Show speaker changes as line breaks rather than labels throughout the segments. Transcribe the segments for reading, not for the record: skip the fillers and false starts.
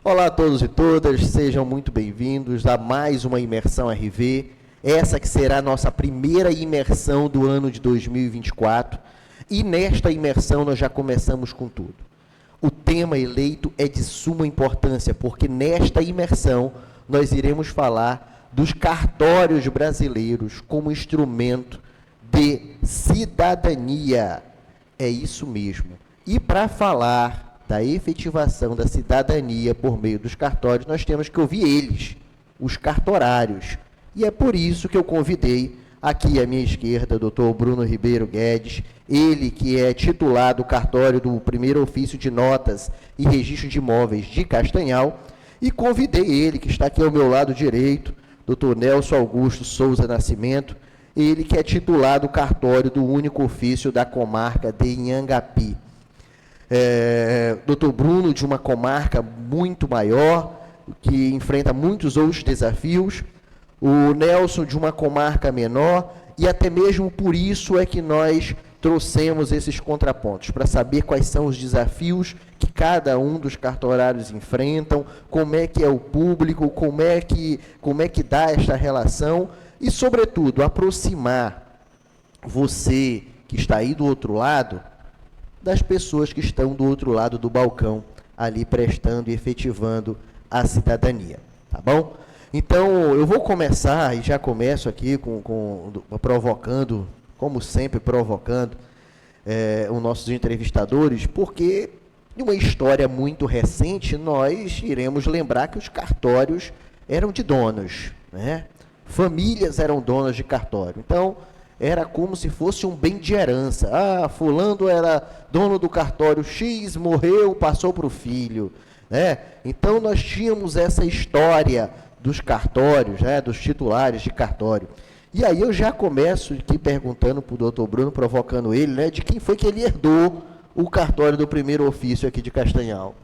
Olá a todos e todas, sejam muito bem-vindos a mais uma Imersão RV, essa que será a nossa primeira imersão do ano de 2024, e nesta imersão nós já começamos com tudo. O tema eleito é de suma importância, porque nesta imersão nós iremos falar dos cartórios brasileiros como instrumento de cidadania. É isso mesmo. E para falar da efetivação da cidadania por meio dos cartórios, nós temos que ouvir eles, os cartorários. E é por isso que eu convidei aqui à minha esquerda o doutor Bruno Ribeiro Guedes, ele que é titular do cartório do Primeiro Ofício de Notas e Registro de Imóveis de Castanhal, e convidei ele, que está aqui ao meu lado direito, doutor Nelson Augusto Souza Nascimento, ele que é titular do cartório do Único Ofício da comarca de Inhangapi. Dr. Bruno, de uma comarca muito maior, que enfrenta muitos outros desafios, o Nelson, de uma comarca menor, e até mesmo por isso é que nós trouxemos esses contrapontos, para saber quais são os desafios que cada um dos cartorários enfrentam, como é que é o público, como é que dá esta relação, e, sobretudo, aproximar você que está aí do outro lado, das pessoas que estão do outro lado do balcão, ali prestando e efetivando a cidadania, tá bom? Então, eu vou começar, e já começo aqui provocando, como sempre, os nossos entrevistadores, porque, em uma história muito recente, nós iremos lembrar que os cartórios eram de donos, né? Famílias eram donas de cartório. Então, era como se fosse um bem de herança. Fulano era dono do cartório X, morreu, passou para o filho, né? Então, nós tínhamos essa história dos cartórios, né, dos titulares de cartório. E aí eu já começo aqui perguntando para o doutor Bruno, provocando ele, né, de quem foi que ele herdou o cartório do Primeiro Ofício aqui de Castanhal.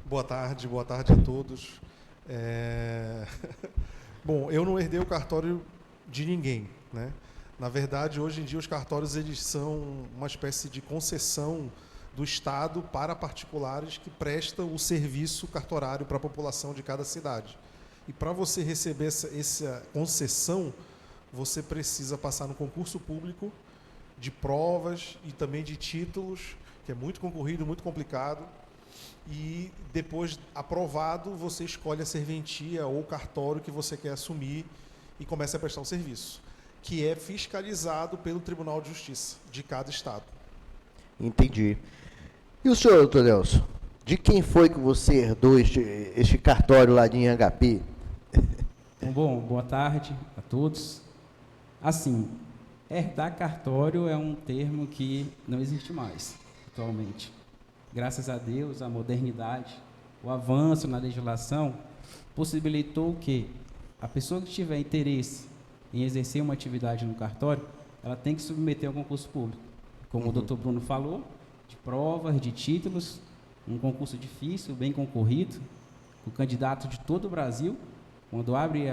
Boa tarde a todos. Bom, eu não herdei o cartório de ninguém, né? Na verdade, hoje em dia, os cartórios eles são uma espécie de concessão do Estado para particulares que prestam o serviço cartorário para a população de cada cidade. E para você receber essa concessão, você precisa passar no concurso público de provas e também de títulos, que é muito concorrido, muito complicado. E depois, aprovado, você escolhe a serventia ou o cartório que você quer assumir e começa a prestar o serviço, que é fiscalizado pelo Tribunal de Justiça de cada estado.
Entendi. E o senhor, doutor Nelson, de quem foi que você herdou este cartório lá de Inhangapi?
Bom, boa tarde a todos. Assim, herdar cartório é um termo que não existe mais atualmente. Graças a Deus, a modernidade, o avanço na legislação possibilitou que a pessoa que tiver interesse em exercer uma atividade no cartório, ela tem que submeter ao concurso público. Como o doutor Bruno falou, de provas, de títulos, um concurso difícil, bem concorrido, com candidato de todo o Brasil. Quando abre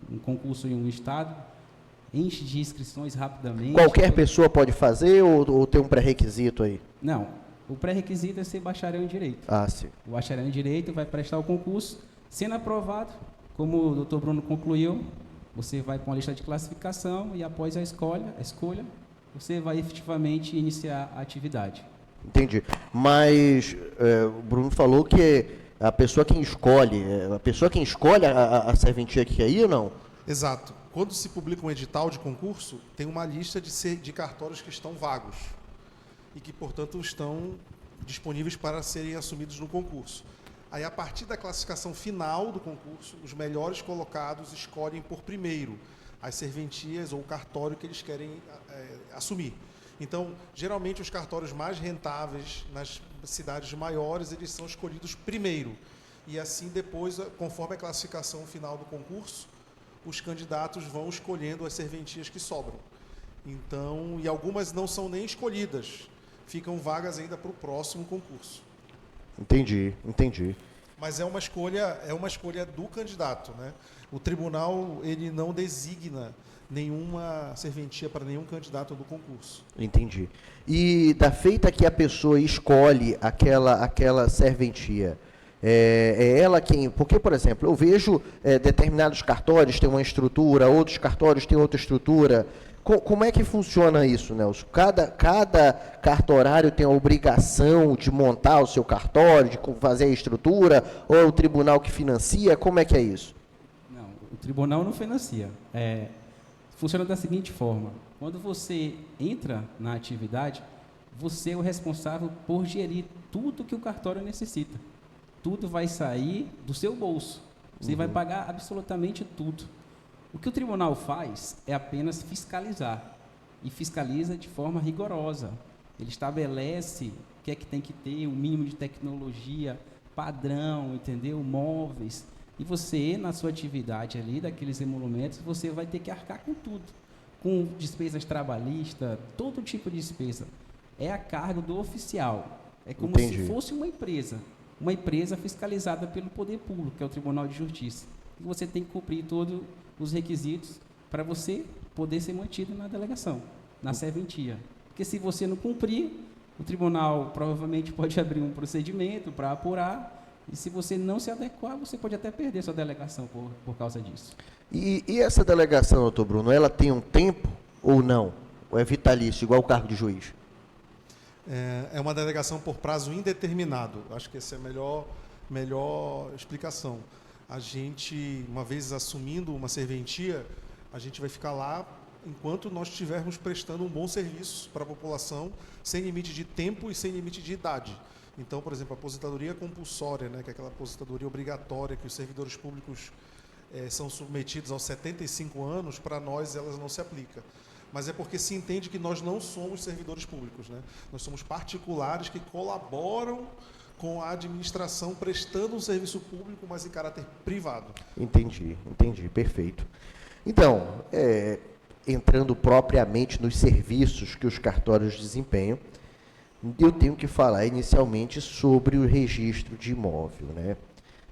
um concurso em um estado, enche de inscrições rapidamente.
Qualquer pessoa pode fazer ou tem um pré-requisito aí?
Não, o pré-requisito é ser bacharel em Direito.
Sim.
O bacharel em Direito vai prestar o concurso, sendo aprovado, como o doutor Bruno concluiu, você vai para uma lista de classificação e após a escolha, você vai efetivamente iniciar a atividade.
Entendi. Mas o Bruno falou que a pessoa quem escolhe a serventia que quer ir ou não?
Exato. Quando se publica um edital de concurso, tem uma lista de cartórios que estão vagos e que, portanto, estão disponíveis para serem assumidos no concurso. Aí, a partir da classificação final do concurso, os melhores colocados escolhem por primeiro as serventias ou o cartório que eles querem assumir. Então, geralmente, os cartórios mais rentáveis nas cidades maiores, eles são escolhidos primeiro. E assim, depois, conforme a classificação final do concurso, os candidatos vão escolhendo as serventias que sobram. Então, e algumas não são nem escolhidas, ficam vagas ainda para o próximo concurso.
Entendi.
Mas é uma escolha do candidato, né? O tribunal ele não designa nenhuma serventia para nenhum candidato do concurso.
Entendi. E da feita que a pessoa escolhe aquela serventia, É ela quem... Porque, por exemplo, eu vejo determinados cartórios têm uma estrutura, outros cartórios têm outra estrutura. Como é que funciona isso, Nelson? Cada cartorário tem a obrigação de montar o seu cartório, de fazer a estrutura, ou é o tribunal que financia? Como é que é isso?
Não, o tribunal não financia. Funciona da seguinte forma: quando você entra na atividade, você é o responsável por gerir tudo que o cartório necessita. Tudo vai sair do seu bolso. Você vai pagar absolutamente tudo. O que o tribunal faz é apenas fiscalizar, e fiscaliza de forma rigorosa. Ele estabelece o que é que tem que ter, o mínimo de tecnologia, padrão, entendeu? Móveis. E você, na sua atividade ali, daqueles emolumentos, você vai ter que arcar com tudo. Com despesas trabalhistas, todo tipo de despesa. É a cargo do oficial. É como se fosse uma empresa fiscalizada pelo poder público, que é o Tribunal de Justiça. E você tem que cumprir todos os requisitos para você poder ser mantido na delegação, na serventia. Porque se você não cumprir, o tribunal provavelmente pode abrir um procedimento para apurar, e se você não se adequar, você pode até perder sua delegação por causa disso.
E essa delegação, doutor Bruno, ela tem um tempo ou não? Ou é vitalício, igual o cargo de juiz?
É uma delegação por prazo indeterminado. Acho que essa é a melhor explicação. A gente, uma vez assumindo uma serventia, a gente vai ficar lá enquanto nós estivermos prestando um bom serviço para a população, sem limite de tempo e sem limite de idade. Então, por exemplo, a aposentadoria compulsória, né, que é aquela aposentadoria obrigatória que os servidores públicos são submetidos aos 75 anos, para nós elas não se aplicam. Mas é porque se entende que nós não somos servidores públicos, né? Nós somos particulares que colaboram com a administração prestando um serviço público, mas em caráter privado.
Entendi, perfeito. Então, entrando propriamente nos serviços que os cartórios desempenham, eu tenho que falar inicialmente sobre o registro de imóvel, né?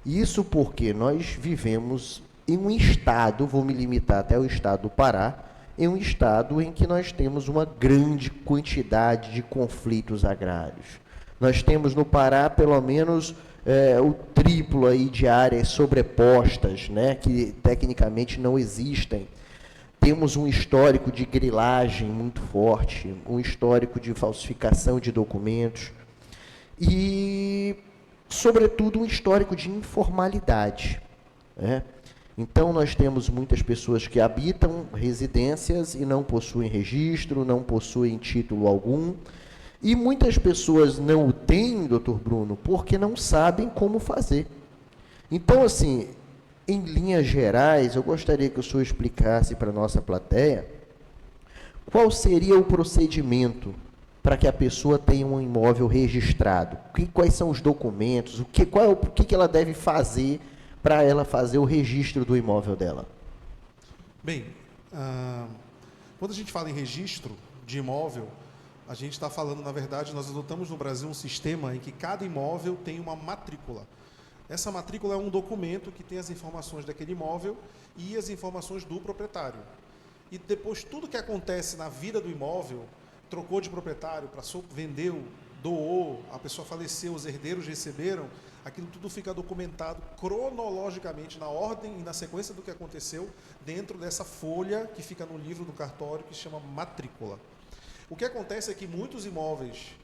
Isso porque nós vivemos em um estado, vou me limitar até o estado do Pará, em um estado em que nós temos uma grande quantidade de conflitos agrários. Nós temos no Pará, pelo menos, o triplo aí de áreas sobrepostas, né, que tecnicamente não existem. Temos um histórico de grilagem muito forte, um histórico de falsificação de documentos e, sobretudo, um histórico de informalidade, né? Então, nós temos muitas pessoas que habitam residências e não possuem registro, não possuem título algum. E muitas pessoas não o têm, doutor Bruno, porque não sabem como fazer. Então, assim, em linhas gerais, eu gostaria que o senhor explicasse para a nossa plateia qual seria o procedimento para que a pessoa tenha um imóvel registrado. Quais são os documentos, o que ela deve fazer para ela fazer o registro do imóvel dela?
Bem, quando a gente fala em registro de imóvel, a gente está falando, na verdade, nós adotamos no Brasil um sistema em que cada imóvel tem uma matrícula. Essa matrícula é um documento que tem as informações daquele imóvel e as informações do proprietário. E depois, tudo que acontece na vida do imóvel, trocou de proprietário, vendeu, doou, a pessoa faleceu, os herdeiros receberam, aquilo tudo fica documentado cronologicamente, na ordem e na sequência do que aconteceu, dentro dessa folha que fica no livro do cartório, que se chama matrícula. O que acontece é que muitos imóveis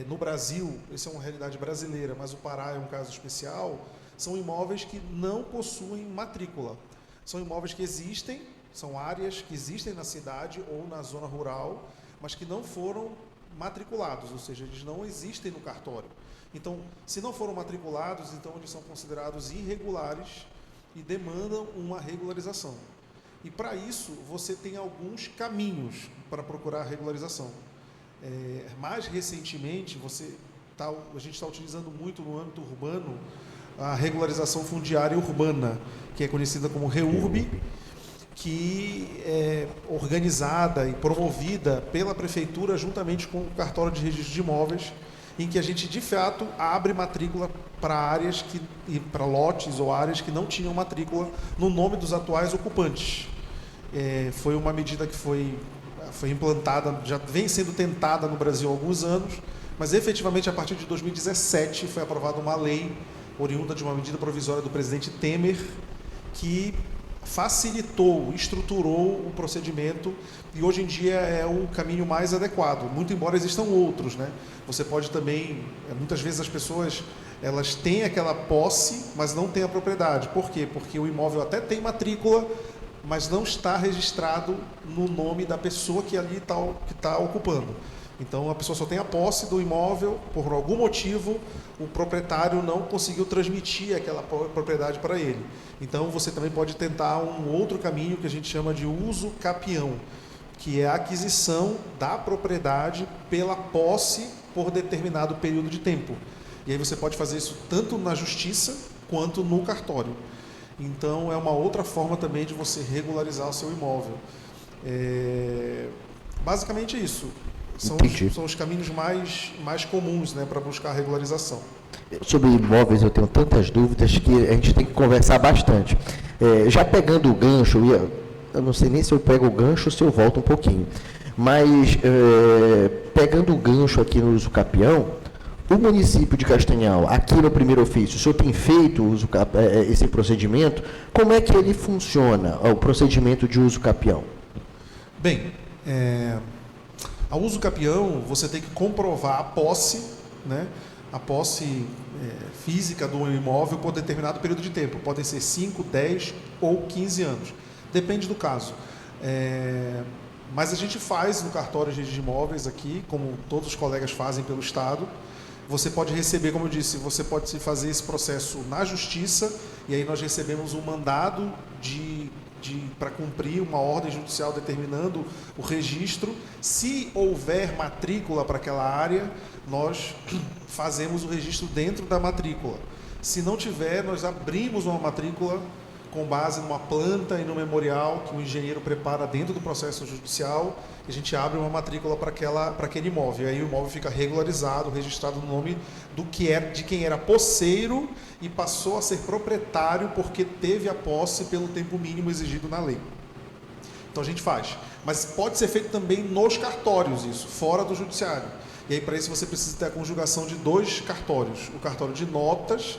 no Brasil, isso é uma realidade brasileira, mas o Pará é um caso especial, são imóveis que não possuem matrícula. São imóveis que existem, são áreas que existem na cidade ou na zona rural, mas que não foram matriculados, ou seja, eles não existem no cartório. Então, se não foram matriculados, então eles são considerados irregulares e demandam uma regularização. E para isso, você tem alguns caminhos para procurar a regularização. Mais recentemente, a gente está utilizando muito no âmbito urbano a regularização fundiária urbana, que é conhecida como REURB, que é organizada e promovida pela Prefeitura juntamente com o Cartório de Registro de Imóveis, em que a gente, de fato, abre matrícula para áreas para lotes ou áreas que não tinham matrícula no nome dos atuais ocupantes. Foi uma medida que foi implantada, já vem sendo tentada no Brasil há alguns anos, mas efetivamente a partir de 2017 foi aprovada uma lei oriunda de uma medida provisória do presidente Temer, que facilitou, estruturou o procedimento e hoje em dia é o caminho mais adequado, muito embora existam outros, né? Você pode também, muitas vezes as pessoas, elas têm aquela posse, mas não têm a propriedade. Por quê? Porque o imóvel até tem matrícula, mas não está registrado no nome da pessoa que ali está ocupando. Então, a pessoa só tem a posse do imóvel, por algum motivo, o proprietário não conseguiu transmitir aquela propriedade para ele. Então, você também pode tentar um outro caminho que a gente chama de uso capião, que é a aquisição da propriedade pela posse por determinado período de tempo. E aí você pode fazer isso tanto na justiça quanto no cartório. Então, é uma outra forma também de você regularizar o seu imóvel. Basicamente é isso. São os caminhos mais comuns, né, para buscar a regularização.
Sobre imóveis eu tenho tantas dúvidas que a gente tem que conversar bastante. Já pegando o gancho, eu não sei nem se eu pego o gancho ou se eu volto um pouquinho, mas pegando o gancho aqui no uso capião, o município de Castanhal, aqui no primeiro ofício, o senhor tem feito esse procedimento? Como é que ele funciona, o procedimento de uso capião?
Bem, a uso capião, você tem que comprovar a posse, né? A posse física do imóvel por determinado período de tempo. Podem ser 5, 10 ou 15 anos. Depende do caso. Mas a gente faz no cartório de imóveis aqui, como todos os colegas fazem pelo Estado. Você pode receber, como eu disse, você pode fazer esse processo na Justiça, e aí nós recebemos um mandado para cumprir uma ordem judicial determinando o registro. Se houver matrícula para aquela área, nós fazemos o registro dentro da matrícula. Se não tiver, nós abrimos uma matrícula com base numa planta e no memorial que o engenheiro prepara dentro do processo judicial, e a gente abre uma matrícula para aquele imóvel. Aí o imóvel fica regularizado, registrado no nome de quem era posseiro e passou a ser proprietário porque teve a posse pelo tempo mínimo exigido na lei. Então a gente faz. Mas pode ser feito também nos cartórios isso, fora do judiciário. E aí para isso você precisa ter a conjugação de 2 cartórios. O cartório de notas,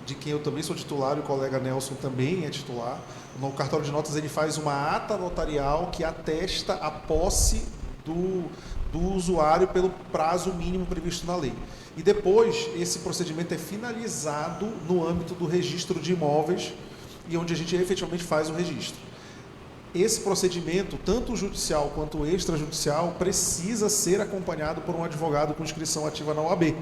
de quem eu também sou titular e o colega Nelson também é titular. No cartório de notas ele faz uma ata notarial que atesta a posse do usuário pelo prazo mínimo previsto na lei. E depois esse procedimento é finalizado no âmbito do registro de imóveis e onde a gente efetivamente faz o registro. Esse procedimento, tanto o judicial quanto o extrajudicial, precisa ser acompanhado por um advogado com inscrição ativa na OAB.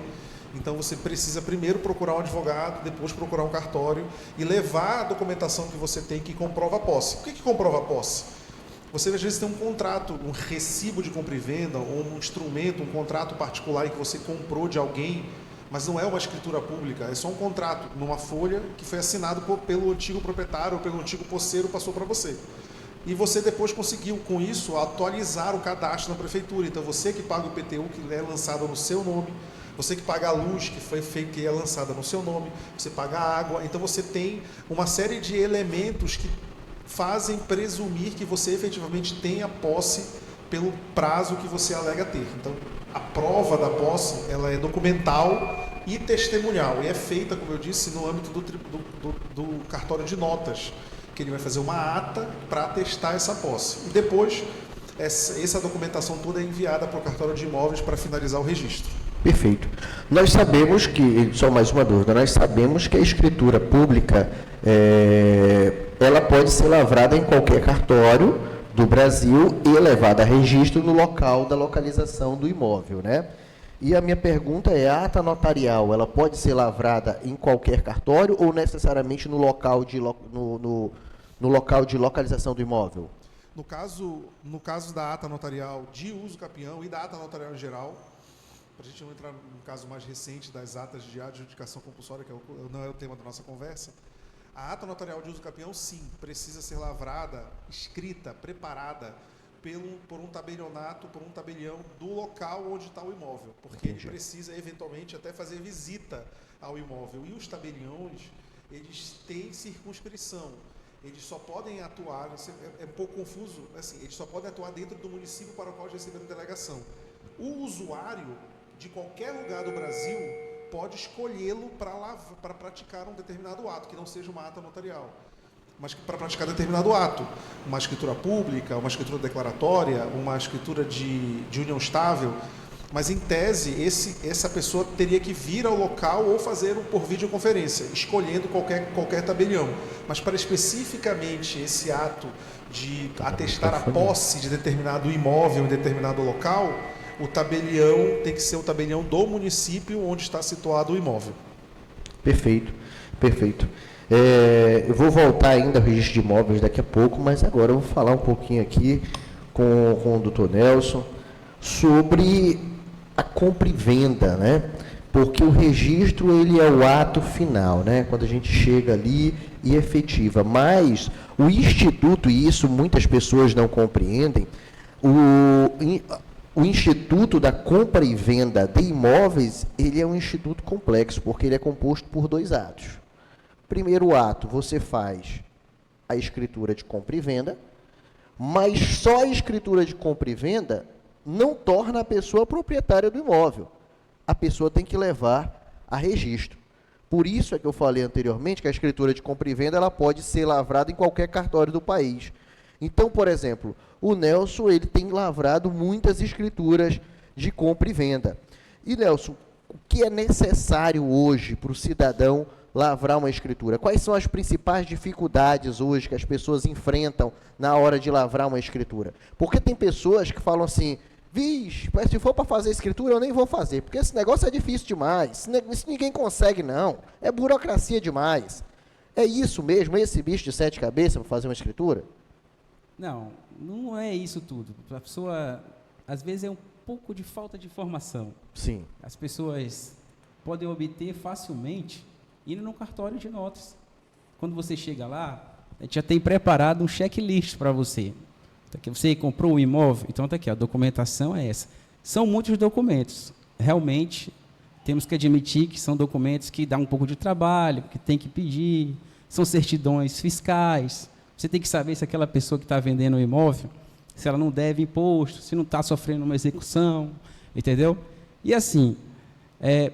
Então, você precisa primeiro procurar um advogado, depois procurar um cartório e levar a documentação que você tem que comprova a posse. O que comprova a posse? Você, às vezes, tem um contrato, um recibo de compra e venda, ou um instrumento, um contrato particular em que você comprou de alguém, mas não é uma escritura pública, é só um contrato numa folha que foi assinado pelo antigo proprietário ou pelo antigo posseiro, passou para você. E você depois conseguiu, com isso, atualizar o cadastro na prefeitura. Então, você que paga o IPTU, que é lançado no seu nome, você que paga a luz, que é lançada no seu nome, você paga a água. Então, você tem uma série de elementos que fazem presumir que você efetivamente tem a posse pelo prazo que você alega ter. Então, a prova da posse, ela é documental e testemunhal. E é feita, como eu disse, no âmbito do cartório de notas, que ele vai fazer uma ata para atestar essa posse. E depois, essa documentação toda é enviada para o cartório de imóveis para finalizar o registro.
Perfeito. Nós sabemos que, só mais uma dúvida, nós sabemos que a escritura pública, ela pode ser lavrada em qualquer cartório do Brasil e levada a registro no local da localização do imóvel, né? E a minha pergunta é, a ata notarial, ela pode ser lavrada em qualquer cartório ou necessariamente no local de localização do imóvel?
No caso da ata notarial de uso capião e da ata notarial em geral, para a gente não entrar no caso mais recente das atas de adjudicação compulsória, que não é o tema da nossa conversa, a ata notarial de uso capião, sim, precisa ser lavrada, escrita, preparada por um tabelionato, por um tabelião do local onde está o imóvel, porque ele precisa, eventualmente, até fazer visita ao imóvel. E os tabeliões, eles têm circunscrição. Eles só podem atuar, é um pouco confuso, assim, eles só podem atuar dentro do município para o qual eles receberam delegação. O usuário de qualquer lugar do Brasil pode escolhê-lo para praticar um determinado ato, que não seja uma ata notarial, mas para praticar determinado ato, uma escritura pública, uma escritura declaratória, uma escritura de união estável. Mas, em tese, essa pessoa teria que vir ao local ou fazer por videoconferência, escolhendo qualquer tabelião. Mas, para especificamente esse ato de atestar a posse de determinado imóvel em determinado local, o tabelião tem que ser o tabelião do município onde está situado o imóvel.
Perfeito, perfeito. Eu vou voltar ainda ao registro de imóveis daqui a pouco, mas agora eu vou falar um pouquinho aqui com o doutor Nelson sobre a compra e venda, né? Porque o registro, ele é o ato final, né? Quando a gente chega ali e efetiva. Mas o instituto, e isso muitas pessoas não compreendem, o instituto da compra e venda de imóveis, ele é um instituto complexo, porque ele é composto por 2 atos. Primeiro ato, você faz a escritura de compra e venda, mas só a escritura de compra e venda não torna a pessoa proprietária do imóvel. A pessoa tem que levar a registro. Por isso é que eu falei anteriormente que a escritura de compra e venda ela pode ser lavrada em qualquer cartório do país. Então, por exemplo, o Nelson ele tem lavrado muitas escrituras de compra e venda. E, Nelson, o que é necessário hoje para o cidadão lavrar uma escritura? Quais são as principais dificuldades hoje que as pessoas enfrentam na hora de lavrar uma escritura? Porque tem pessoas que falam assim, vixe, se for para fazer escritura, eu nem vou fazer, porque esse negócio é difícil demais, isso ninguém consegue, não. É burocracia demais. É isso mesmo, esse bicho de 7 cabeças para fazer uma escritura?
Não, não é isso tudo. A pessoa, às vezes, é um pouco de falta de informação.
Sim.
As pessoas podem obter facilmente indo no cartório de notas. Quando você chega lá, a gente já tem preparado um checklist para você. Você comprou um imóvel, então está aqui, a documentação é essa. São muitos documentos. Realmente, temos que admitir que são documentos que dão um pouco de trabalho, que tem que pedir, são certidões fiscais. Você tem que saber se aquela pessoa que está vendendo o imóvel, se ela não deve imposto, se não está sofrendo uma execução, entendeu? E assim,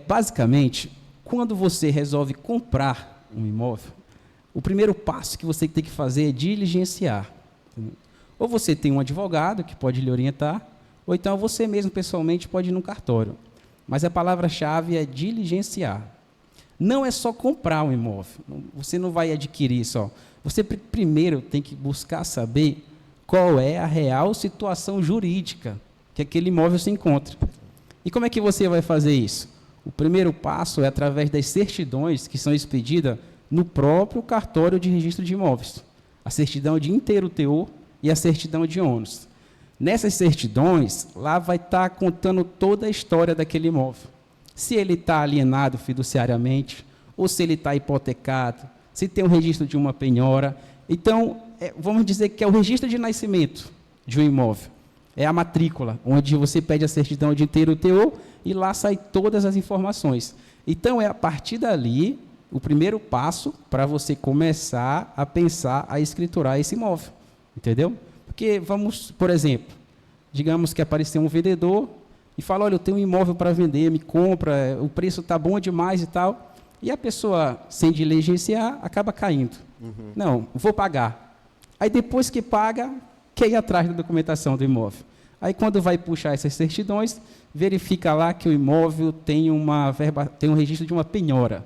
basicamente, quando você resolve comprar um imóvel, o primeiro passo que você tem que fazer é diligenciar. Entendeu? Ou você tem um advogado que pode lhe orientar, ou então você mesmo, pessoalmente, pode ir no cartório. Mas a palavra-chave é diligenciar. Não é só comprar um imóvel. Você não vai adquirir só. Você primeiro tem que buscar saber qual é a real situação jurídica que aquele imóvel se encontra. E como é que você vai fazer isso? O primeiro passo é através das certidões que são expedidas no próprio cartório de registro de imóveis. A certidão de inteiro teor e a certidão de ônus. Nessas certidões, lá vai estar contando toda a história daquele imóvel. Se ele está alienado fiduciariamente, ou se ele está hipotecado, se tem o registro de uma penhora. Então, vamos dizer que é o registro de nascimento de um imóvel. É a matrícula, onde você pede a certidão de inteiro teor e lá sai todas as informações. Então, é a partir dali o primeiro passo para você começar a pensar, a escriturar esse imóvel. Entendeu? Porque vamos, por exemplo, digamos que apareceu um vendedor e fala, olha, eu tenho um imóvel para vender, me compra, o preço está bom demais e tal. E a pessoa, sem diligenciar, acaba caindo. Uhum. Não, vou pagar. Aí depois que paga, quer ir atrás da documentação do imóvel. Aí quando vai puxar essas certidões, verifica lá que o imóvel tem um registro de uma penhora.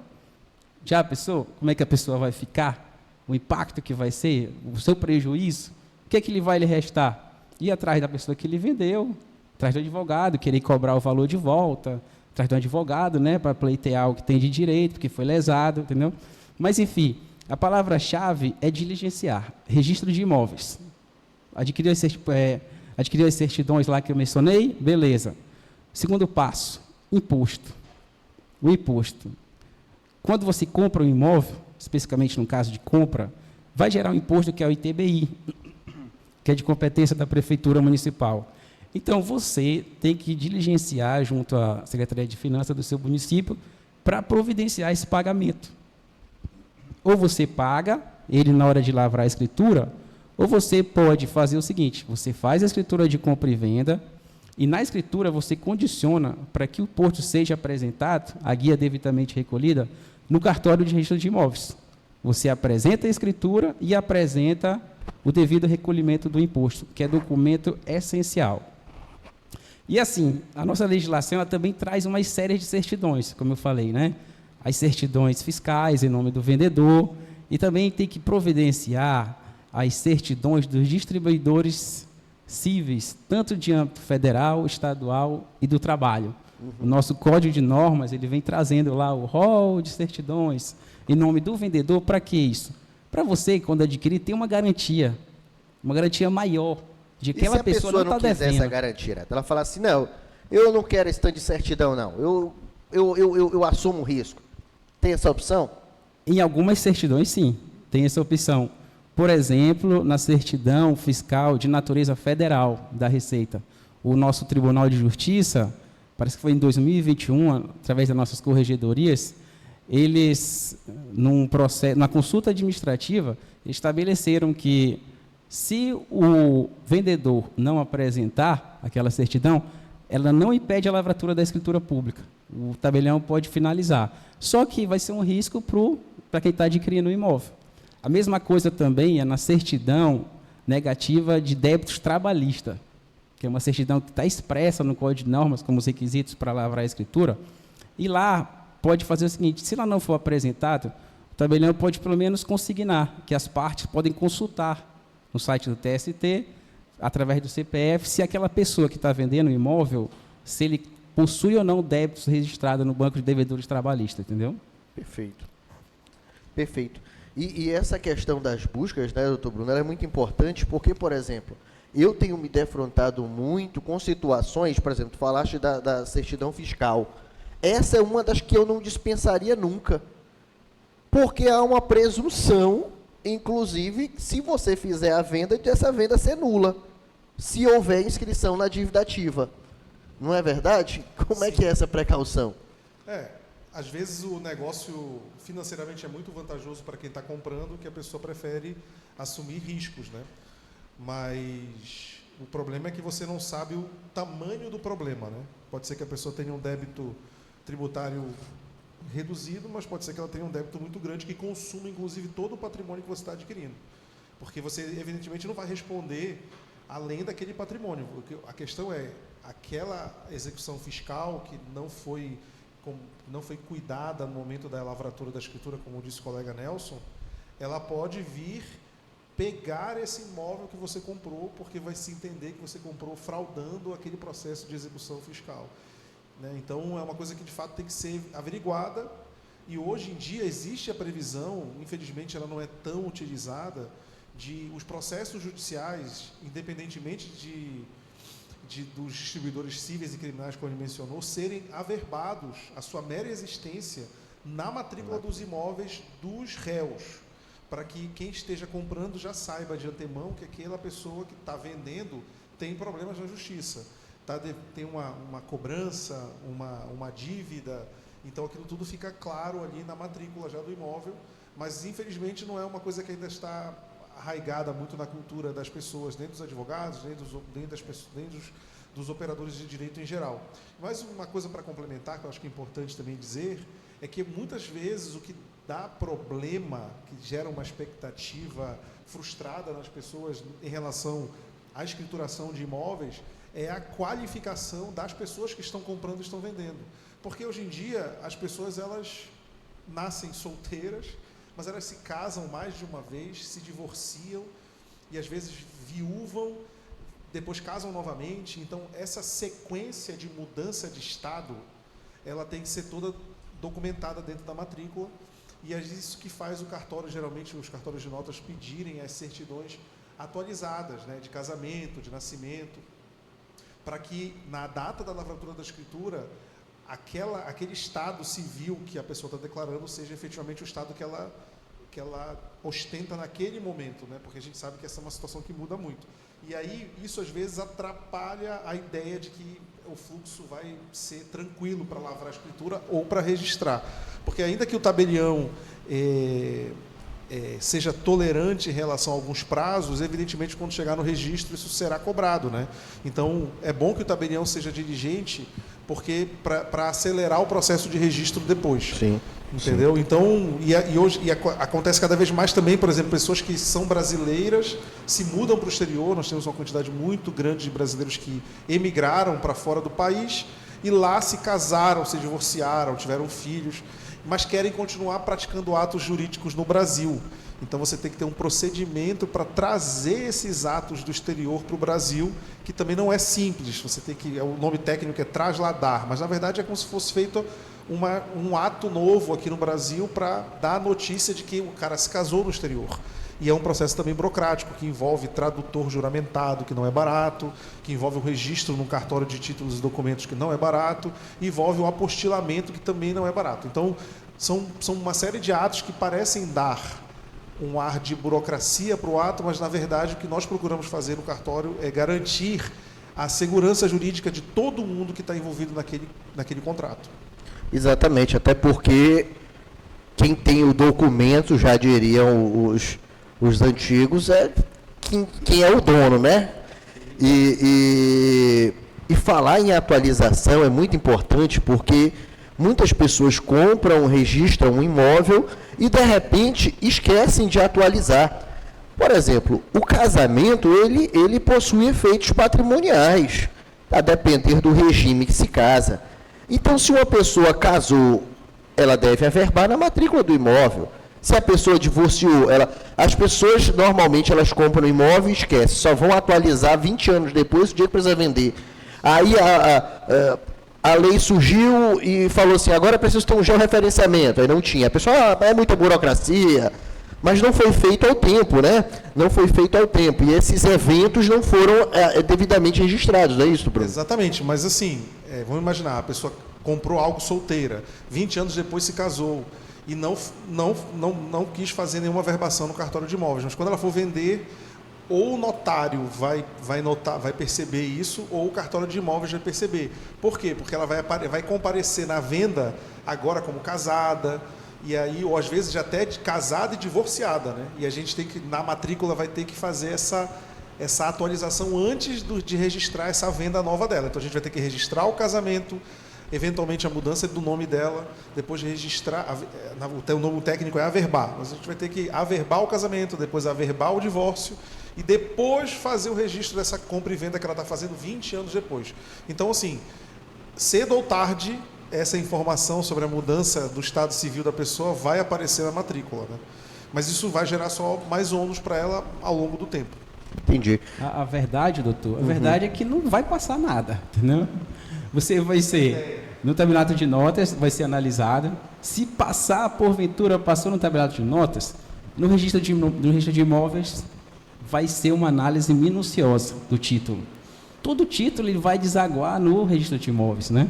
Já pensou? Como é que a pessoa vai ficar? O impacto que vai ser? O seu prejuízo? O que é que lhe vai lhe restar? Ir atrás da pessoa que lhe vendeu, atrás do advogado, querer cobrar o valor de volta, atrás do advogado, né, para pleitear o que tem de direito, que foi lesado, entendeu? Mas, enfim, a palavra-chave é diligenciar. Registro de imóveis. Adquiriu as certidões lá que eu mencionei? Beleza. Segundo passo, imposto. O imposto. Quando você compra um imóvel, especificamente no caso de compra, vai gerar um imposto que é o ITBI, que é de competência da Prefeitura Municipal. Então, você tem que diligenciar junto à Secretaria de Finanças do seu município para providenciar esse pagamento. Ou você paga ele na hora de lavrar a escritura, ou você pode fazer o seguinte, você faz a escritura de compra e venda E na escritura você condiciona para que o porto seja apresentado, a guia devidamente recolhida, no cartório de registro de imóveis. Você apresenta a escritura e apresenta o devido recolhimento do imposto, que é documento essencial. E assim, a nossa legislação ela também traz uma série de certidões, como eu falei, né? As certidões fiscais em nome do vendedor, e também tem que providenciar as certidões dos distribuidores cíveis, tanto de âmbito federal, estadual e do trabalho. O nosso Código de Normas, ele vem trazendo lá o rol de certidões em nome do vendedor. Para que isso? Para você, quando adquirir, ter uma garantia maior de que aquela pessoa não está devendo. E se a pessoa não quiser
essa garantia, né? Ela fala assim, não, eu não quero esse tanto de certidão, não, eu assumo o risco. Tem essa opção?
Em algumas certidões, sim, tem essa opção. Por exemplo, na certidão fiscal de natureza federal da Receita, o nosso Tribunal de Justiça, parece que foi em 2021, através das nossas corregedorias, eles, na consulta administrativa, estabeleceram que, se o vendedor não apresentar aquela certidão, ela não impede a lavratura da escritura pública. O tabelião pode finalizar. Só que vai ser um risco para quem está adquirindo o imóvel. A mesma coisa também é na certidão negativa de débitos trabalhistas, que é uma certidão que está expressa no Código de Normas como os requisitos para lavrar a escritura, e lá pode fazer o seguinte: se ela não for apresentada, o tabelião pode pelo menos consignar, que as partes podem consultar no site do TST, através do CPF, se aquela pessoa que está vendendo o imóvel, se ele possui ou não débitos registrados no Banco de Devedores Trabalhistas, entendeu?
Perfeito. Perfeito. E essa questão das buscas, né, doutor Bruno, ela é muito importante porque, por exemplo, eu tenho me defrontado muito com situações, por exemplo, tu falaste da certidão fiscal. Essa é uma das que eu não dispensaria nunca, porque há uma presunção, inclusive, se você fizer a venda, de essa venda ser nula, se houver inscrição na dívida ativa. Não é verdade? Como é que é essa precaução?
Às vezes o negócio financeiramente é muito vantajoso para quem está comprando, que a pessoa prefere assumir riscos, né? Mas o problema é que você não sabe o tamanho do problema, né? Pode ser que a pessoa tenha um débito tributário reduzido, mas pode ser que ela tenha um débito muito grande que consuma, inclusive, todo o patrimônio que você está adquirindo. Porque você, evidentemente, não vai responder além daquele patrimônio. A questão é, aquela execução fiscal que não foi cuidada no momento da lavratura da escritura, como disse o colega Nelson, ela pode vir pegar esse imóvel que você comprou, porque vai se entender que você comprou fraudando aquele processo de execução fiscal, né? Então, é uma coisa que, de fato, tem que ser averiguada, e hoje em dia existe a previsão, infelizmente ela não é tão utilizada, de os processos judiciais, independentemente dos distribuidores cíveis e criminais, como ele mencionou, serem averbados a sua mera existência na matrícula dos imóveis dos réus, para que quem esteja comprando já saiba de antemão que aquela pessoa que está vendendo tem problemas na justiça, tem uma cobrança, uma dívida, então aquilo tudo fica claro ali na matrícula já do imóvel, mas infelizmente não é uma coisa que ainda está arraigada muito na cultura das pessoas, nem dos advogados, nem dos operadores de direito em geral. Mas uma coisa para complementar, que eu acho que é importante também dizer, é que muitas vezes o que dá problema, que gera uma expectativa frustrada nas pessoas em relação à escrituração de imóveis, é a qualificação das pessoas que estão comprando e estão vendendo. Porque hoje em dia as pessoas elas nascem solteiras, mas elas se casam mais de uma vez, se divorciam e às vezes viúvam, depois casam novamente. Então, essa sequência de mudança de estado, ela tem que ser toda documentada dentro da matrícula, e é isso que faz o cartório, geralmente os cartórios de notas, pedirem as certidões atualizadas, né, de casamento, de nascimento, para que na data da lavratura da escritura, aquele estado civil que a pessoa está declarando seja efetivamente o estado que ela ostenta naquele momento, né? Porque a gente sabe que essa é uma situação que muda muito. E aí, isso às vezes atrapalha a ideia de que o fluxo vai ser tranquilo para lavrar a escritura ou para registrar. Porque ainda que o tabelião seja tolerante em relação a alguns prazos, evidentemente, quando chegar no registro, isso será cobrado, né? Então, é bom que o tabelião seja diligente, porque para acelerar o processo de registro depois.
Sim.
Entendeu? Sim. Então, hoje acontece cada vez mais também, por exemplo, pessoas que são brasileiras se mudam para o exterior. Nós temos uma quantidade muito grande de brasileiros que emigraram para fora do país e lá se casaram, se divorciaram, tiveram filhos, mas querem continuar praticando atos jurídicos no Brasil. Então você tem que ter um procedimento para trazer esses atos do exterior para o Brasil, que também não é simples. Você tem que, o nome técnico é trasladar, mas na verdade é como se fosse feito um ato novo aqui no Brasil para dar a notícia de que o cara se casou no exterior. E é um processo também burocrático, que envolve tradutor juramentado, que não é barato, que envolve o registro no cartório de títulos e documentos, que não é barato, e envolve o apostilamento, que também não é barato. Então, são uma série de atos que parecem dar um ar de burocracia para o ato, mas, na verdade, o que nós procuramos fazer no cartório é garantir a segurança jurídica de todo mundo que está envolvido naquele contrato.
Exatamente, até porque quem tem o documento, já diriam os antigos, é quem é o dono, né? E falar em atualização é muito importante, porque muitas pessoas compram, registram um imóvel e, de repente, esquecem de atualizar. Por exemplo, o casamento, ele possui efeitos patrimoniais, a depender do regime que se casa. Então, se uma pessoa casou, ela deve averbar na matrícula do imóvel. Se a pessoa divorciou, as pessoas, normalmente, elas compram imóvel e esquecem, só vão atualizar 20 anos depois, o dia que precisa vender. Aí a lei surgiu e falou assim, agora preciso ter um georreferenciamento. Aí não tinha. A pessoa, é muita burocracia, mas não foi feito ao tempo, né? Não foi feito ao tempo. E esses eventos não foram devidamente registrados, não é isso, Bruno?
Exatamente, mas assim, vamos imaginar, a pessoa comprou algo solteira, 20 anos depois se casou, e não quis fazer nenhuma averbação no cartório de imóveis, mas quando ela for vender, ou o notário vai perceber isso, ou o cartório de imóveis vai perceber. Por quê? Porque ela vai comparecer na venda agora como casada, e aí, ou às vezes já até casada e divorciada, né? E a gente tem que, na matrícula, vai ter que fazer essa atualização antes de registrar essa venda nova dela. Então a gente vai ter que registrar o casamento, eventualmente a mudança do nome dela, depois de registrar, o nome técnico é averbar, mas a gente vai ter que averbar o casamento, depois averbar o divórcio, e depois fazer o registro dessa compra e venda que ela está fazendo 20 anos depois. Então, assim, cedo ou tarde, essa informação sobre a mudança do estado civil da pessoa vai aparecer na matrícula, né? Mas isso vai gerar só mais ônus para ela ao longo do tempo.
Entendi.
A verdade, doutor, a verdade é que não vai passar nada, entendeu? Você vai ser, no tabelado de notas, vai ser analisado. Se passar, porventura, passou no tabelado de notas, no registro de imóveis, vai ser uma análise minuciosa do título. Todo título ele vai desaguar no registro de imóveis, né?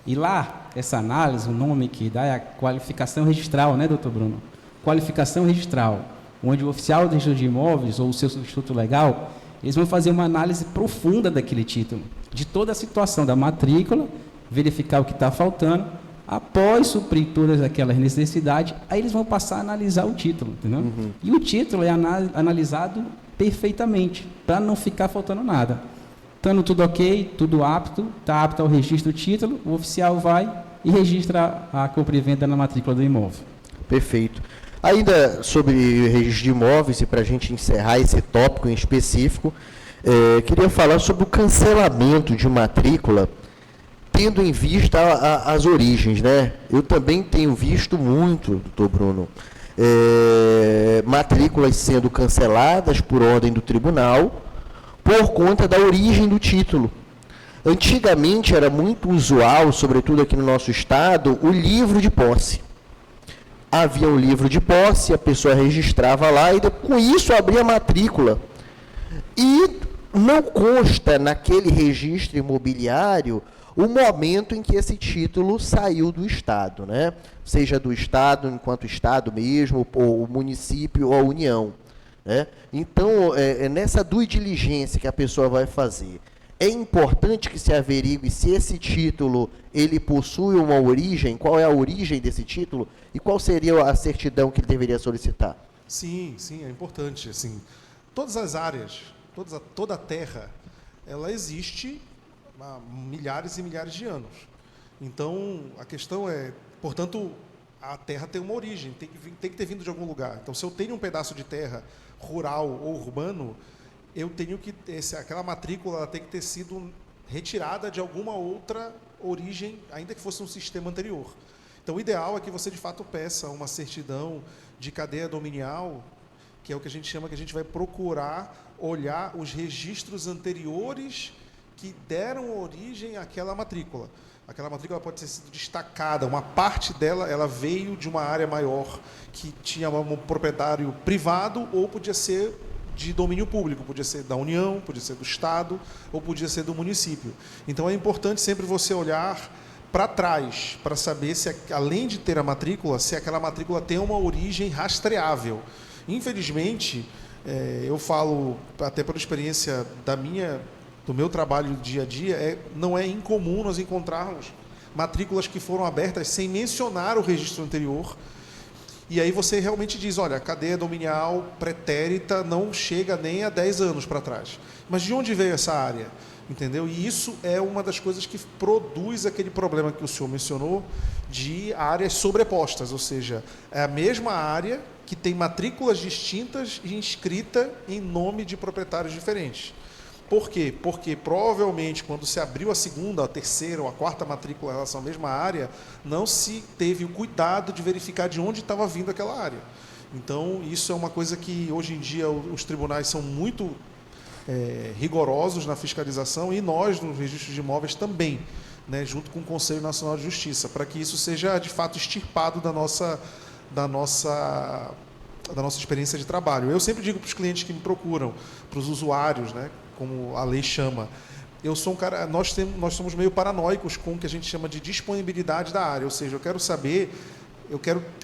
E lá, essa análise, o nome que dá é a qualificação registral, né, doutor Bruno? Qualificação registral, onde o oficial do registro de imóveis ou o seu substituto legal, eles vão fazer uma análise profunda daquele título, de toda a situação da matrícula, verificar o que está faltando, após suprir todas aquelas necessidades, aí eles vão passar a analisar o título, entendeu? Uhum. E o título é analisado perfeitamente, para não ficar faltando nada. Estando tudo ok, tudo apto, está apto ao registro do título, o oficial vai e registra a compra e venda na matrícula do imóvel.
Perfeito. Ainda sobre registro de imóveis, e para a gente encerrar esse tópico em específico, queria falar sobre o cancelamento de matrícula, tendo em vista as origens, né? Eu também tenho visto muito, doutor Bruno, matrículas sendo canceladas por ordem do tribunal, por conta da origem do título. Antigamente era muito usual, sobretudo aqui no nosso estado, o livro de posse. Havia um livro de posse, a pessoa registrava lá e com isso abria a matrícula. E não consta naquele registro imobiliário o momento em que esse título saiu do estado, né? Seja do estado enquanto estado mesmo, ou o município ou a União. Então, nessa due diligência que a pessoa vai fazer, é importante que se averigue se esse título ele possui uma origem, qual é a origem desse título e qual seria a certidão que ele deveria solicitar.
Sim, sim, é importante. Assim, todas as áreas, toda a terra, ela existe há milhares e milhares de anos. Então, a questão é, portanto, a terra tem uma origem, tem que ter vindo de algum lugar. Então, se eu tenho um pedaço de terra rural ou urbano, eu tenho que aquela matrícula ela tem que ter sido retirada de alguma outra origem, ainda que fosse um sistema anterior. Então, o ideal é que você, de fato, peça uma certidão de cadeia dominial, que é o que a gente chama, que a gente vai procurar olhar os registros anteriores que deram origem àquela matrícula. Aquela matrícula pode ter sido destacada, uma parte dela ela veio de uma área maior que tinha um proprietário privado ou podia ser de domínio público, podia ser da União, podia ser do Estado ou podia ser do município. Então é importante sempre você olhar para trás, para saber se, além de ter a matrícula, se aquela matrícula tem uma origem rastreável. Infelizmente, eu falo, até pela experiência do meu trabalho do dia a dia, não é incomum nós encontrarmos matrículas que foram abertas sem mencionar o registro anterior. E aí você realmente diz, olha, a cadeia dominial pretérita não chega nem a 10 anos para trás. Mas de onde veio essa área? Entendeu? E isso é uma das coisas que produz aquele problema que o senhor mencionou de áreas sobrepostas, ou seja, é a mesma área que tem matrículas distintas e inscrita em nome de proprietários diferentes. Por quê? Porque provavelmente quando se abriu a segunda, a terceira ou a quarta matrícula em relação à mesma área, não se teve o cuidado de verificar de onde estava vindo aquela área. Então, isso é uma coisa que hoje em dia os tribunais são muito rigorosos na fiscalização e nós, no registro de imóveis, também, né, junto com o Conselho Nacional de Justiça, para que isso seja, de fato, extirpado da nossa experiência de trabalho. Eu sempre digo para os clientes que me procuram, para os usuários, né, como a lei chama, eu sou um cara, nós somos meio paranoicos com o que a gente chama de disponibilidade da área, ou seja,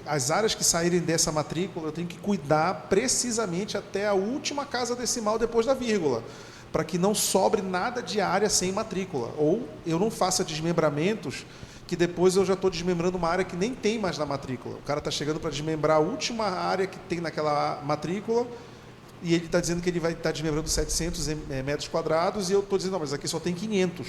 as áreas que saírem dessa matrícula, eu tenho que cuidar precisamente até a última casa decimal depois da vírgula, para que não sobre nada de área sem matrícula, ou eu não faça desmembramentos que depois eu já estou desmembrando uma área que nem tem mais na matrícula. O cara está chegando para desmembrar a última área que tem naquela matrícula e ele está dizendo que ele vai estar desmembrando 700 metros quadrados e eu estou dizendo, não, mas aqui só tem 500.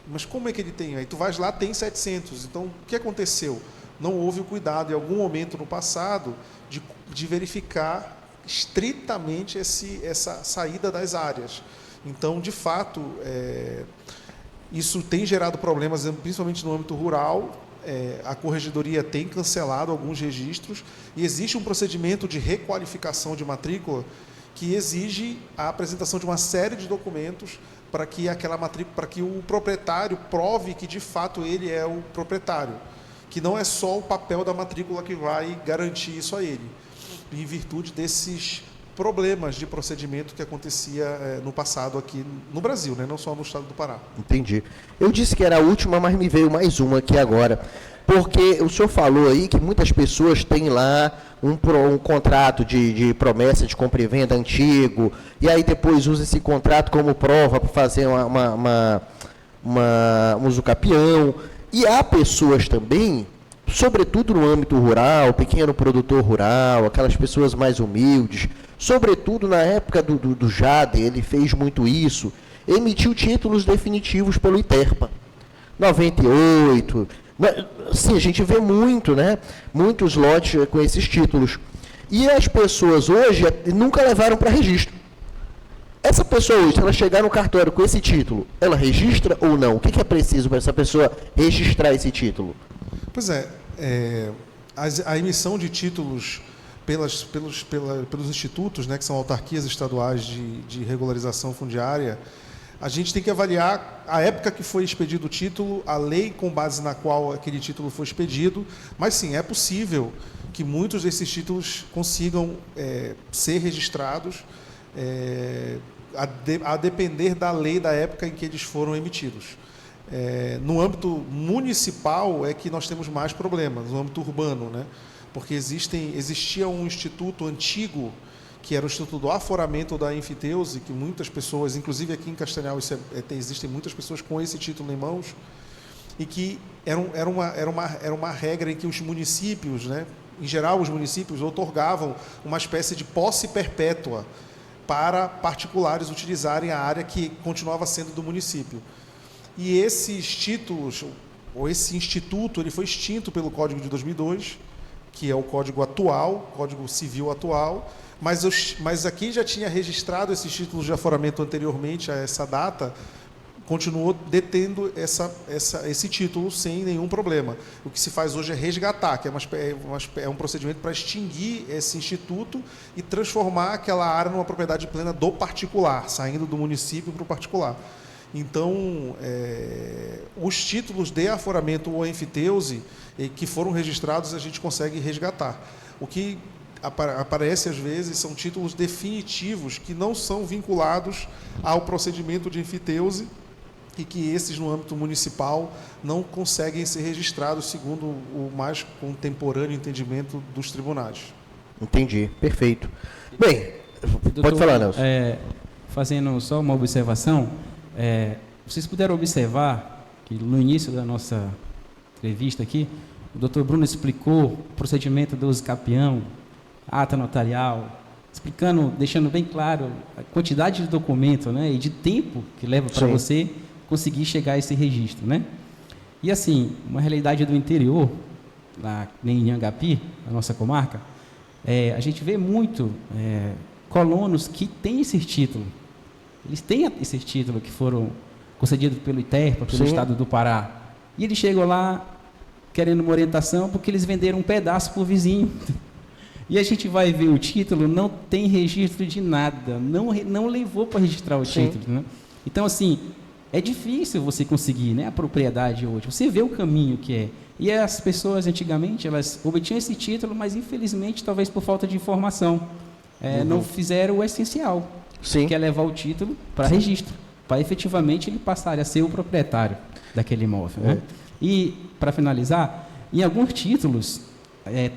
Mas como é que ele tem? Aí tu vais lá, tem 700. Então, o que aconteceu? Não houve o cuidado, em algum momento no passado, de verificar estritamente essa saída das áreas. Então, de fato, isso tem gerado problemas, principalmente no âmbito rural. A Corregedoria tem cancelado alguns registros e existe um procedimento de requalificação de matrícula que exige a apresentação de uma série de documentos para que para que o proprietário prove que de fato ele é o proprietário, que não é só o papel da matrícula que vai garantir isso a ele, em virtude desses problemas de procedimento que acontecia no passado aqui no Brasil, né? Não só no estado do Pará.
Entendi. Eu disse que era a última, mas me veio mais uma aqui agora. Porque o senhor falou aí que muitas pessoas têm lá um contrato de promessa de compra e venda antigo, e aí depois usa esse contrato como prova para fazer um usucapião. E há pessoas também, sobretudo no âmbito rural, pequeno produtor rural, aquelas pessoas mais humildes, sobretudo na época do Jader, ele fez muito isso, emitiu títulos definitivos pelo ITERPA. 98, sim, a gente vê muito, né? Muitos lotes com esses títulos. E as pessoas hoje nunca levaram para registro. Essa pessoa hoje, se ela chegar no cartório com esse título, ela registra ou não? O que é preciso para essa pessoa registrar esse título?
Pois a emissão de títulos pelos institutos, né, que são autarquias estaduais de regularização fundiária, a gente tem que avaliar a época que foi expedido o título, a lei com base na qual aquele título foi expedido, mas sim, é possível que muitos desses títulos consigam ser registrados a depender da lei da época em que eles foram emitidos. No âmbito municipal é que nós temos mais problemas, no âmbito urbano, né? Porque existia um instituto antigo, que era o Instituto do Aforamento ou da Enfiteuse, que muitas pessoas, inclusive aqui em Castanhal, existem muitas pessoas com esse título em mãos, e que era uma regra em que os municípios, né, em geral, os municípios outorgavam uma espécie de posse perpétua para particulares utilizarem a área que continuava sendo do município. E esses títulos, ou esse instituto, ele foi extinto pelo Código de 2002, que é o Código atual, Código Civil atual, mas aqui já tinha registrado esses títulos de aforamento anteriormente a essa data, continuou detendo esse título sem nenhum problema. O que se faz hoje é resgatar, que é um procedimento para extinguir esse instituto e transformar aquela área numa propriedade plena do particular, saindo do município para o particular. Então, os títulos de aforamento ou enfiteuse que foram registrados, a gente consegue resgatar. O que aparece, às vezes, são títulos definitivos que não são vinculados ao procedimento de enfiteuse e que esses, no âmbito municipal, não conseguem ser registrados segundo o mais contemporâneo entendimento dos tribunais.
Entendi, perfeito. Bem,
doutor,
pode falar, Nelson.
Fazendo só uma observação, vocês puderam observar que no início da nossa entrevista aqui, o doutor Bruno explicou o procedimento do uso capião, ata notarial, explicando, deixando bem claro a quantidade de documento, né, e de tempo que leva para você conseguir chegar a esse registro, né? E assim, uma realidade do interior, lá em Inhangapi, na nossa comarca, a gente vê muito colonos que têm esse título. Eles têm esses títulos que foram concedidos pelo ITERPA, pelo Estado do Pará. E eles chegam lá querendo uma orientação porque eles venderam um pedaço para o vizinho. E a gente vai ver o título, não tem registro de nada, não levou para registrar o título. Né? Então, assim, é difícil você conseguir, né, a propriedade hoje. Você vê o caminho que é. E as pessoas, antigamente, elas obtinham esse título, mas, infelizmente, talvez por falta de informação, não fizeram o essencial, que é levar o título para registro, para efetivamente ele passar a ser o proprietário daquele imóvel. Né? E, para finalizar, em alguns títulos,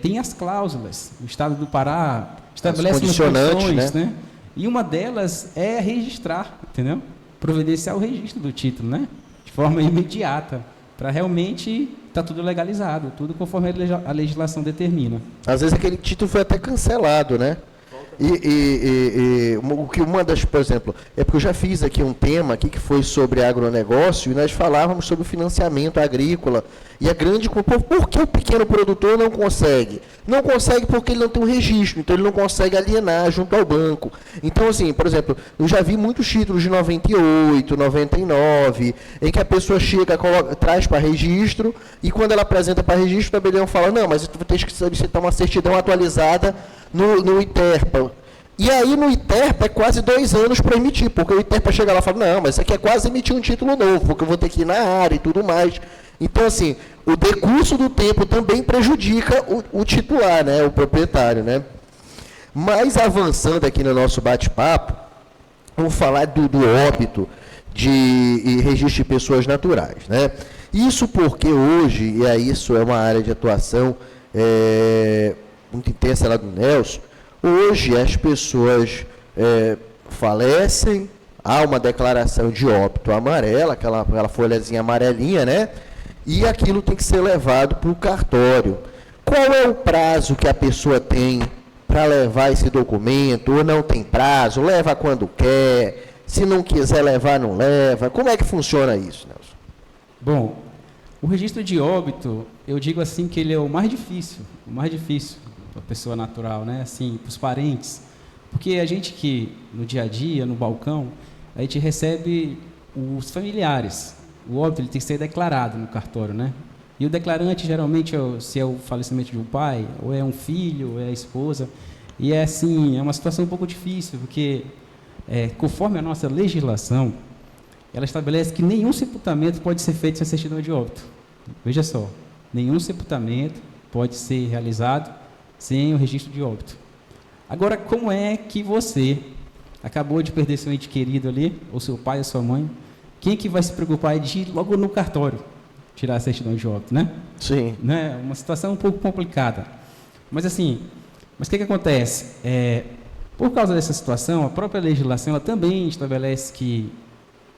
tem as cláusulas. O Estado do Pará estabelece umas condições, né? E uma delas é registrar, entendeu? Providenciar o registro do título, né? De forma imediata, para realmente estar tudo legalizado, tudo conforme a legislação determina.
Às vezes aquele título foi até cancelado, né? Uma das, por exemplo, porque eu já fiz aqui um tema aqui que foi sobre agronegócio e nós falávamos sobre o financiamento agrícola e a grande... Por que o pequeno produtor não consegue? Não consegue porque ele não tem um registro, então ele não consegue alienar junto ao banco. Então, assim, por exemplo, eu já vi muitos títulos de 98, 99, em que a pessoa chega, traz para registro e quando ela apresenta para registro, o tabelião fala, não, mas tu vai ter que solicitar uma certidão atualizada no ITERPA. E aí no ITERPA é quase 2 anos para emitir, porque o ITERPA chega lá e fala, não, mas isso aqui é quase emitir um título novo, porque eu vou ter que ir na área e tudo mais. Então, assim, o decurso do tempo também prejudica o titular, né, o proprietário, né. Mas avançando aqui no nosso bate-papo, vamos falar do óbito de registro de pessoas naturais, né. Isso porque hoje, e aí isso é uma área de atuação muito intensa lá do Nelson, hoje as pessoas falecem, há uma declaração de óbito amarela, aquela folhazinha amarelinha, né? E aquilo tem que ser levado para o cartório. Qual é o prazo que a pessoa tem para levar esse documento? Ou não tem prazo? Leva quando quer? Se não quiser levar, não leva? Como é que funciona isso, Nelson?
Bom, o registro de óbito, eu digo assim que ele é o mais difícil para a pessoa natural, né? Assim, para os parentes. Porque a gente que, no dia a dia, no balcão, a gente recebe os familiares. O óbito ele tem que ser declarado no cartório, né? E o declarante, geralmente, se é o falecimento de um pai, ou é um filho, ou é a esposa. E é assim, é uma situação um pouco difícil, porque conforme a nossa legislação, ela estabelece que nenhum sepultamento pode ser feito sem certidão de óbito. Veja só, nenhum sepultamento pode ser realizado sem o registro de óbito. Agora, como é que você acabou de perder seu ente querido ali, ou seu pai ou sua mãe, quem que vai se preocupar de ir logo no cartório tirar a certidão de óbito, né?
Sim.
Né? Uma situação um pouco complicada. Mas assim, o que acontece? Por causa dessa situação, a própria legislação ela também estabelece que,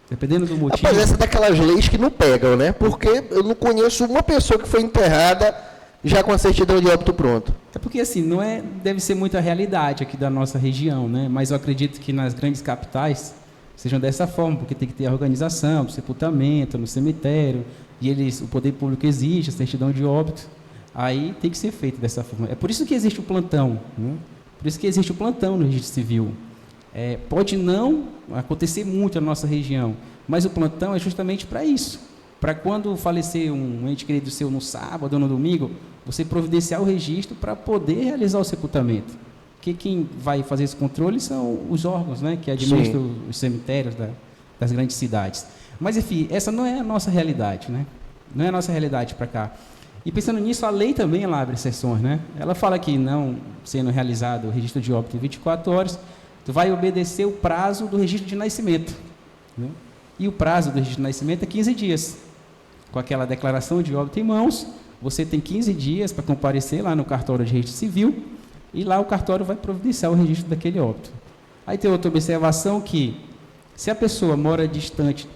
dependendo do motivo...
Rapaz, essa é daquelas leis que não pegam, né? Porque eu não conheço uma pessoa que foi enterrada já com a certidão de óbito pronto.
É porque, assim, não é, deve ser muita realidade aqui da nossa região, né? Mas eu acredito que nas grandes capitais sejam dessa forma, porque tem que ter a organização do sepultamento no cemitério, e o poder público exige a certidão de óbito. Aí tem que ser feito dessa forma. É por isso que existe o plantão, né? Por isso que existe o plantão no registro civil. Pode não acontecer muito na nossa região, mas o plantão é justamente para isso. Para quando falecer um ente querido seu no sábado ou no domingo, você providenciar o registro para poder realizar o sepultamento. Porque quem vai fazer esse controle são os órgãos, né, que administram os cemitérios das grandes cidades. Mas, enfim, essa não é a nossa realidade, né? Não é a nossa realidade para cá. E pensando nisso, a lei também ela abre exceções, né? Ela fala que não sendo realizado o registro de óbito em 24 horas, tu vai obedecer o prazo do registro de nascimento, né? E o prazo do registro de nascimento é 15 dias. Com aquela declaração de óbito em mãos, você tem 15 dias para comparecer lá no cartório de registro civil, e lá o cartório vai providenciar o registro daquele óbito. Aí tem outra observação que, se a pessoa mora distante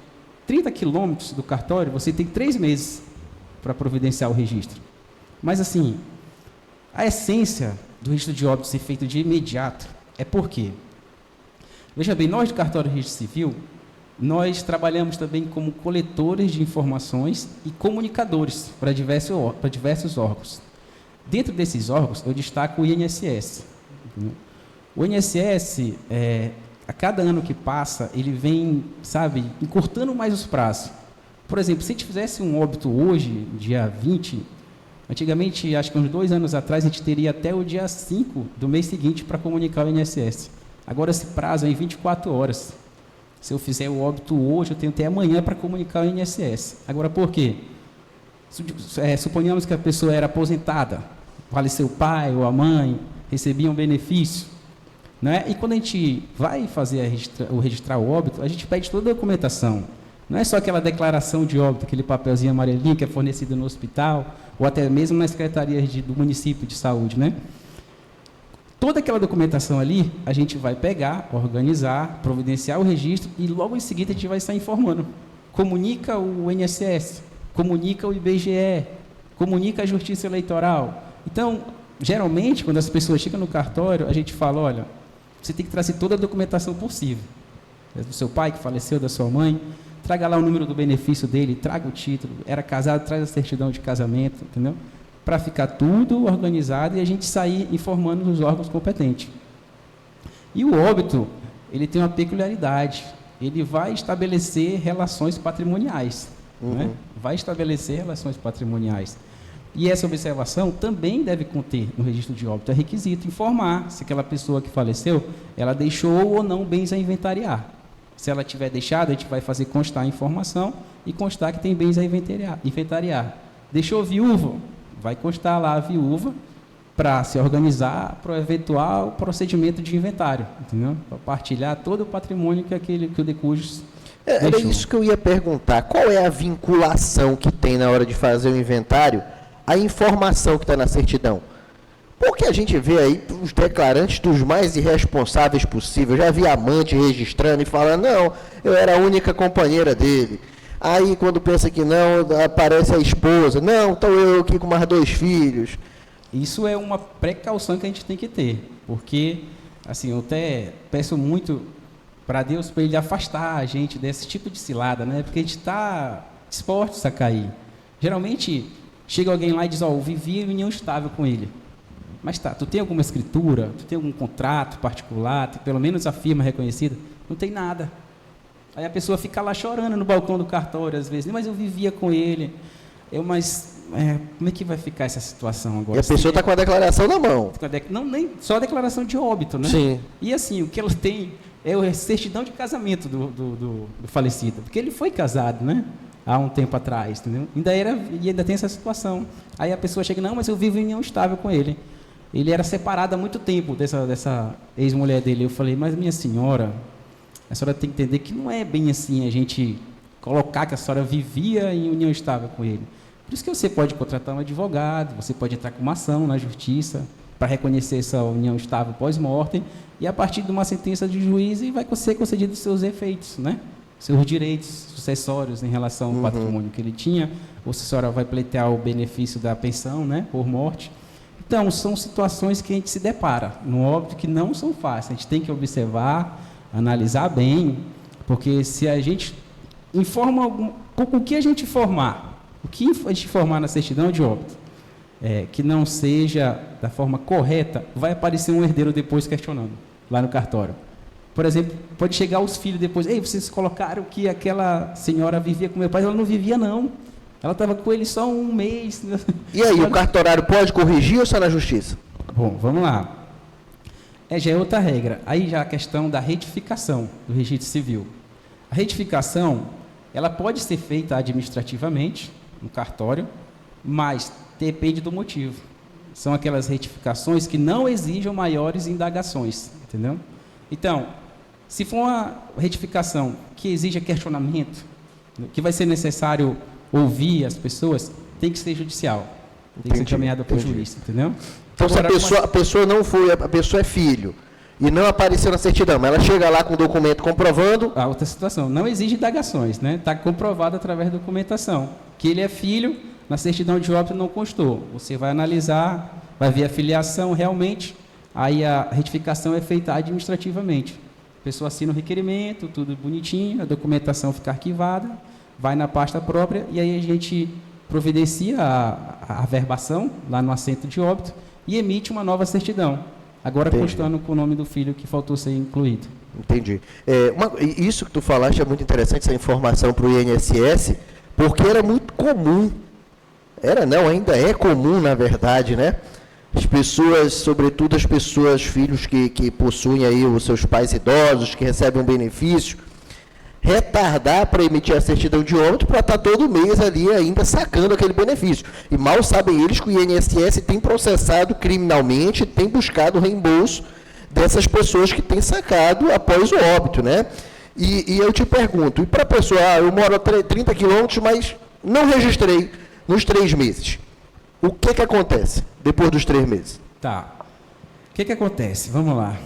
30 quilômetros do cartório, você tem 3 meses para providenciar o registro. Mas, assim, a essência do registro de óbito ser feito de imediato é por quê? Veja bem, nós do cartório de registro civil, nós trabalhamos também como coletores de informações e comunicadores para diversos órgãos. Dentro desses órgãos, eu destaco o INSS. O INSS, a cada ano que passa, ele vem, encurtando mais os prazos. Por exemplo, se a gente fizesse um óbito hoje, dia 20, antigamente, acho que uns 2 anos atrás, a gente teria até o dia 5 do mês seguinte para comunicar o INSS. Agora, esse prazo é em 24 horas. Se eu fizer o óbito hoje, eu tenho até amanhã para comunicar o INSS. Agora, por quê? Suponhamos que a pessoa era aposentada, faleceu o pai ou a mãe, recebia um benefício, né? E quando a gente vai fazer registrar o óbito, a gente pede toda a documentação. Não é só aquela declaração de óbito, aquele papelzinho amarelinho que é fornecido no hospital, ou até mesmo na secretaria do município de saúde, né? Toda aquela documentação ali, a gente vai pegar, organizar, providenciar o registro e logo em seguida a gente vai estar informando. Comunica o INSS, comunica o IBGE, comunica a Justiça Eleitoral. Então, geralmente, quando as pessoas chegam no cartório, a gente fala, olha, você tem que trazer toda a documentação possível. Do seu pai que faleceu, da sua mãe, traga lá o número do benefício dele, traga o título, era casado, traz a certidão de casamento, entendeu? Para ficar tudo organizado e a gente sair informando os órgãos competentes. E o óbito, ele tem uma peculiaridade, ele vai estabelecer relações patrimoniais, né? Vai estabelecer relações patrimoniais. E essa observação também deve conter no registro de óbito, é requisito informar se aquela pessoa que faleceu, ela deixou ou não bens a inventariar. Se ela tiver deixado, a gente vai fazer constar a informação e constar que tem bens a inventariar. Deixou viúvo, vai constar lá a viúva para se organizar para o eventual procedimento de inventário, entendeu? Para partilhar todo o patrimônio que o decujus deixou.
Era isso que eu ia perguntar. Qual é a vinculação que tem na hora de fazer o inventário à informação que está na certidão? Porque a gente vê aí os declarantes dos mais irresponsáveis possíveis. Eu já vi amante registrando e falando, não, eu era a única companheira dele. Aí, quando pensa que não, aparece a esposa. Não, estou eu aqui com mais 2 filhos.
Isso é uma precaução que a gente tem que ter, porque, assim, eu até peço muito para Deus, para Ele afastar a gente desse tipo de cilada, né? Porque a gente está disposto a cair. Geralmente, chega alguém lá e diz, eu vivi em união estável com ele. Mas tá, tu tem alguma escritura? Tu tem algum contrato particular? Tem pelo menos a firma reconhecida? Não tem nada. Aí a pessoa fica lá chorando no balcão do cartório, às vezes. Mas eu vivia com ele. Como é que vai ficar essa situação agora?
E a pessoa está com a declaração na mão.
Não, nem só a declaração de óbito, né?
Sim.
E assim, o que ela tem é a certidão de casamento do falecido. Porque ele foi casado, né? Há um tempo atrás, entendeu? E ainda tem essa situação. Aí a pessoa chega, não, mas eu vivo em união estável com ele. Ele era separado há muito tempo dessa ex-mulher dele. Eu falei, mas minha senhora, a senhora tem que entender que não é bem assim a gente colocar que a senhora vivia em união estável com ele. Por isso que você pode contratar um advogado, você pode entrar com uma ação na justiça para reconhecer essa união estável pós-mortem e a partir de uma sentença de juiz vai ser concedido os seus efeitos, né? Seus direitos sucessórios em relação ao patrimônio que ele tinha, ou se a senhora vai pleitear o benefício da pensão, né, por morte. Então, são situações que a gente se depara, no óbito que não são fáceis. A gente tem que observar, analisar bem, porque se a gente informa o que a gente informar, o que a gente informar na certidão de óbito, que não seja da forma correta, vai aparecer um herdeiro depois questionando, lá no cartório. Por exemplo, pode chegar os filhos depois, ei, vocês colocaram que aquela senhora vivia com meu pai, ela não vivia não, ela estava com ele só um mês.
E aí, o cartorário pode corrigir ou só na justiça?
Bom, vamos lá. Já é outra regra. Aí já a questão da retificação do registro civil. A retificação, ela pode ser feita administrativamente, no cartório, mas depende do motivo. São aquelas retificações que não exijam maiores indagações, entendeu? Então, se for uma retificação que exija questionamento, que vai ser necessário ouvir as pessoas, tem que ser judicial. Tem que ser encaminhada por juiz, entendeu?
Então, agora, se a pessoa não foi, a pessoa é filho, e não apareceu na certidão, mas ela chega lá com o documento comprovando...
A outra situação, não exige indagações, né? Está comprovado através da documentação. Que ele é filho, na certidão de óbito não constou. Você vai analisar, vai ver a filiação realmente, aí a retificação é feita administrativamente. A pessoa assina o requerimento, tudo bonitinho, a documentação fica arquivada, vai na pasta própria, e aí a gente providencia a averbação lá no assento de óbito e emite uma nova certidão, agora constando com o nome do filho que faltou ser incluído.
Entendi. Isso que tu falaste é muito interessante, essa informação para o INSS, porque era muito comum, ainda é comum, na verdade, né? As pessoas, sobretudo as pessoas, filhos que possuem aí os seus pais idosos, que recebem um benefício, retardar para emitir a certidão de óbito para estar todo mês ali ainda sacando aquele benefício. E mal sabem eles que o INSS tem processado criminalmente, tem buscado o reembolso dessas pessoas que têm sacado após o óbito, né? E eu te pergunto, e para a pessoa, eu moro a 30 quilômetros, mas não registrei nos 3 meses. O que acontece depois dos 3 meses?
Tá. O que acontece? Vamos lá.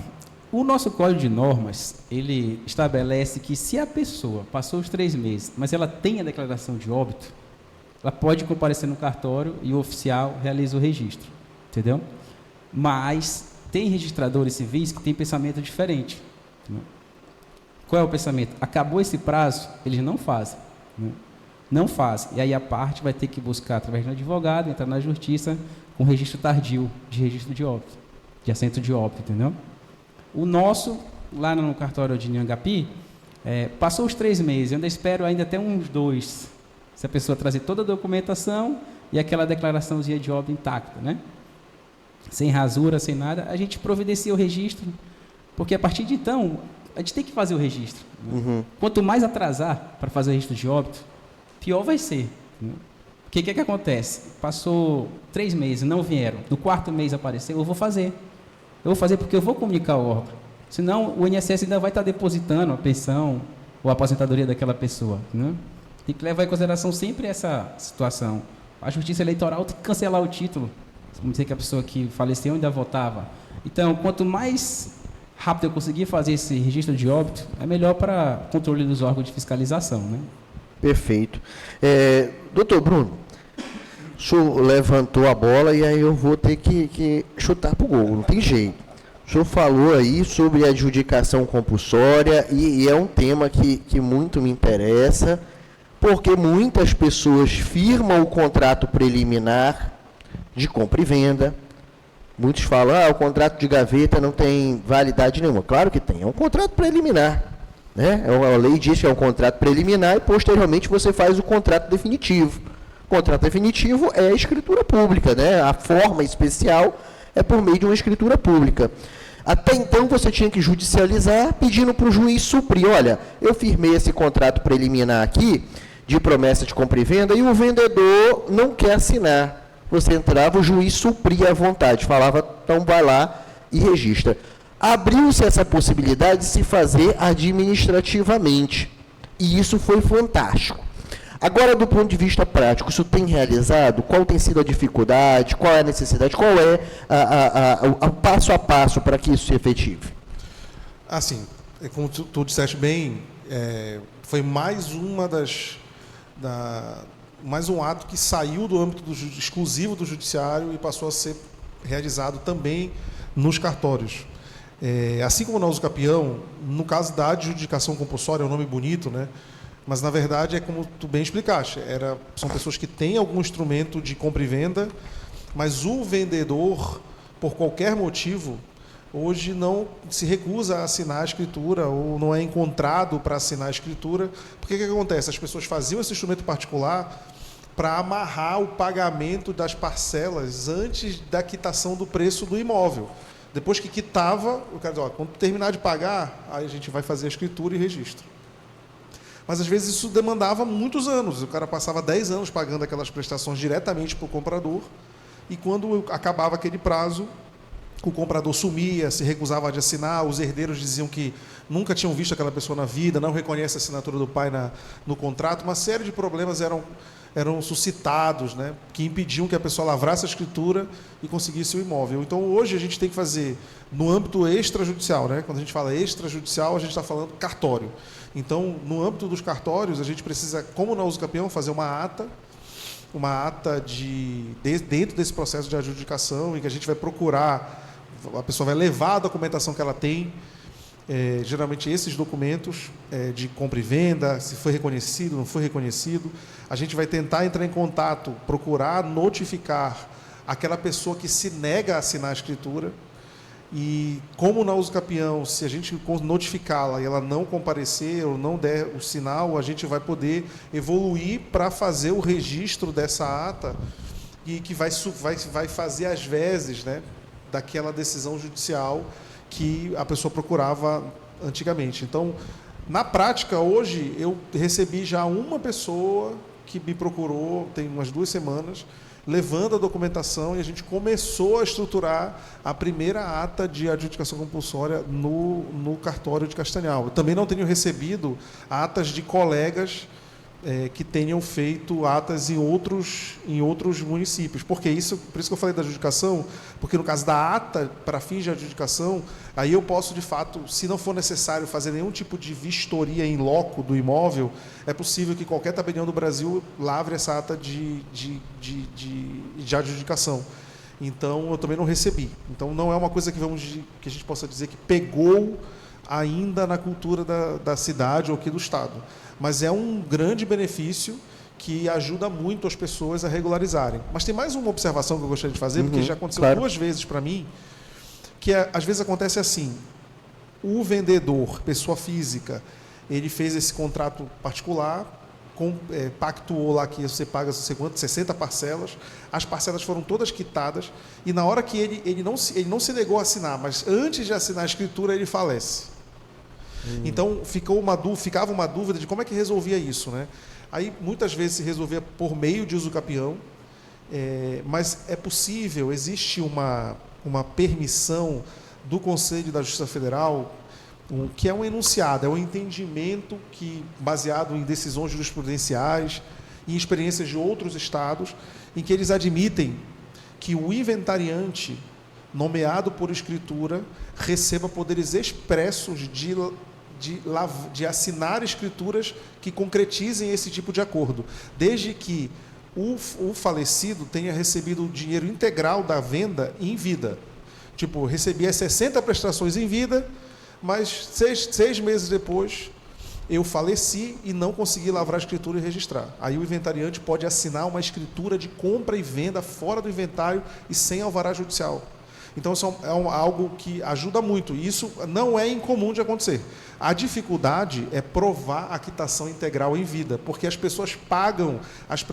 O nosso Código de Normas, ele estabelece que se a pessoa passou os 3 meses, mas ela tem a declaração de óbito, ela pode comparecer no cartório e o oficial realiza o registro, entendeu? Mas tem registradores civis que têm pensamento diferente. Entendeu? Qual é o pensamento? Acabou esse prazo, eles não fazem. Né? Não fazem. E aí a parte vai ter que buscar, através do advogado, entrar na justiça com registro tardio de registro de óbito, de assento de óbito, entendeu? O nosso, lá no cartório de Nhangapi, passou os 3 meses, eu ainda espero ainda até uns 2, se a pessoa trazer toda a documentação e aquela declaraçãozinha de óbito intacta, né? Sem rasura, sem nada, a gente providencia o registro, porque a partir de então, a gente tem que fazer o registro. Né? Uhum. Quanto mais atrasar para fazer o registro de óbito, pior vai ser. Né? O que acontece? Passou 3 meses, não vieram, no 4º mês apareceu, eu vou fazer. Eu vou fazer porque eu vou comunicar ao órgão. Senão, o INSS ainda vai estar depositando a pensão ou a aposentadoria daquela pessoa. Né? Tem que levar em consideração sempre essa situação. A Justiça Eleitoral tem que cancelar o título. Vamos dizer que a pessoa que faleceu ainda votava. Então, quanto mais rápido eu conseguir fazer esse registro de óbito, é melhor para o controle dos órgãos de fiscalização. Né?
Perfeito. Doutor Bruno, o senhor levantou a bola e aí eu vou ter que chutar para o gol, não tem jeito. O senhor falou aí sobre a adjudicação compulsória e é um tema que muito me interessa, porque muitas pessoas firmam o contrato preliminar de compra e venda. Muitos falam, o contrato de gaveta não tem validade nenhuma. Claro que tem, é um contrato preliminar. Né? A lei diz que é um contrato preliminar e posteriormente você faz o contrato definitivo. O contrato definitivo é a escritura pública, né? A forma especial é por meio de uma escritura pública. Até então, você tinha que judicializar, pedindo para o juiz suprir. Olha, eu firmei esse contrato preliminar aqui, de promessa de compra e venda, e o vendedor não quer assinar. Você entrava, o juiz supria à vontade, falava, então vai lá e registra. Abriu-se essa possibilidade de se fazer administrativamente, e isso foi fantástico. Agora, do ponto de vista prático, isso tem realizado? Qual tem sido a dificuldade? Qual é a necessidade? Qual é o passo a passo para que isso se efetive?
Assim, como tu disseste bem, foi mais mais um ato que saiu do âmbito exclusivo do judiciário e passou a ser realizado também nos cartórios. Assim como na usucapião, no caso da adjudicação compulsória, é um nome bonito, né? Mas, na verdade, é como tu bem explicaste. São pessoas que têm algum instrumento de compra e venda, mas o vendedor, por qualquer motivo, hoje não se recusa a assinar a escritura ou não é encontrado para assinar a escritura. Porque o que acontece? As pessoas faziam esse instrumento particular para amarrar o pagamento das parcelas antes da quitação do preço do imóvel. Depois que quitava, o cara diz, quando terminar de pagar, aí a gente vai fazer a escritura e registro. Mas, às vezes, isso demandava muitos anos. O cara passava 10 anos pagando aquelas prestações diretamente para o comprador, e quando acabava aquele prazo, o comprador sumia, se recusava de assinar, os herdeiros diziam que nunca tinham visto aquela pessoa na vida, não reconhece a assinatura do pai no contrato. Uma série de problemas eram suscitados, né, que impediam que a pessoa lavrasse a escritura e conseguisse o imóvel. Então, hoje, a gente tem que fazer, no âmbito extrajudicial, né, quando a gente fala extrajudicial, a gente está falando cartório. Então, no âmbito dos cartórios, a gente precisa, como na usucapião, fazer uma ata dentro desse processo de adjudicação, em que a gente vai procurar, a pessoa vai levar a documentação que ela tem, geralmente esses documentos de compra e venda, se foi reconhecido, não foi reconhecido. A gente vai tentar entrar em contato, procurar notificar aquela pessoa que se nega a assinar a escritura. E como na usucapião, se a gente notificá-la e ela não comparecer ou não der o sinal, a gente vai poder evoluir para fazer o registro dessa ata e que vai fazer as vezes, né, daquela decisão judicial que a pessoa procurava antigamente. Então, na prática, hoje, eu recebi já uma pessoa que me procurou, tem umas 2 semanas, levando a documentação, e a gente começou a estruturar a primeira ata de adjudicação compulsória no cartório de Castanhal. Eu também não tenho recebido atas de colegas que tenham feito atas em outros municípios. Por isso que eu falei da adjudicação, porque no caso da ata, para fins de adjudicação, aí eu posso, de fato, se não for necessário fazer nenhum tipo de vistoria em loco do imóvel, é possível que qualquer tabelião do Brasil lavre essa ata de adjudicação. Então, eu também não recebi. Então, não é uma coisa que a gente possa dizer que pegou ainda na cultura da cidade ou aqui do Estado. Mas é um grande benefício que ajuda muito as pessoas a regularizarem. Mas tem mais uma observação que eu gostaria de fazer, porque já aconteceu duas vezes para mim, que às vezes acontece assim: o vendedor, pessoa física, ele fez esse contrato particular, pactuou lá que você paga 60 parcelas, as parcelas foram todas quitadas, e na hora que ele não se negou a assinar, mas antes de assinar a escritura, ele falece. Então, ficava uma dúvida de como é que resolvia isso, né? Aí, muitas vezes, se resolvia por meio de usucapião, mas é possível, existe uma permissão do Conselho da Justiça Federal, que é um enunciado, é um entendimento baseado em decisões jurisprudenciais e experiências de outros estados, em que eles admitem que o inventariante, nomeado por escritura, receba poderes expressos de assinar escrituras que concretizem esse tipo de acordo, desde que o falecido tenha recebido o dinheiro integral da venda em vida. Tipo, recebi as 60 prestações em vida, mas 6 meses depois eu faleci e não consegui lavrar a escritura e registrar. Aí o inventariante pode assinar uma escritura de compra e venda fora do inventário e sem alvará judicial. Então, isso é algo que ajuda muito. E isso não é incomum de acontecer. A dificuldade é provar a quitação integral em vida, porque as pessoas pagam as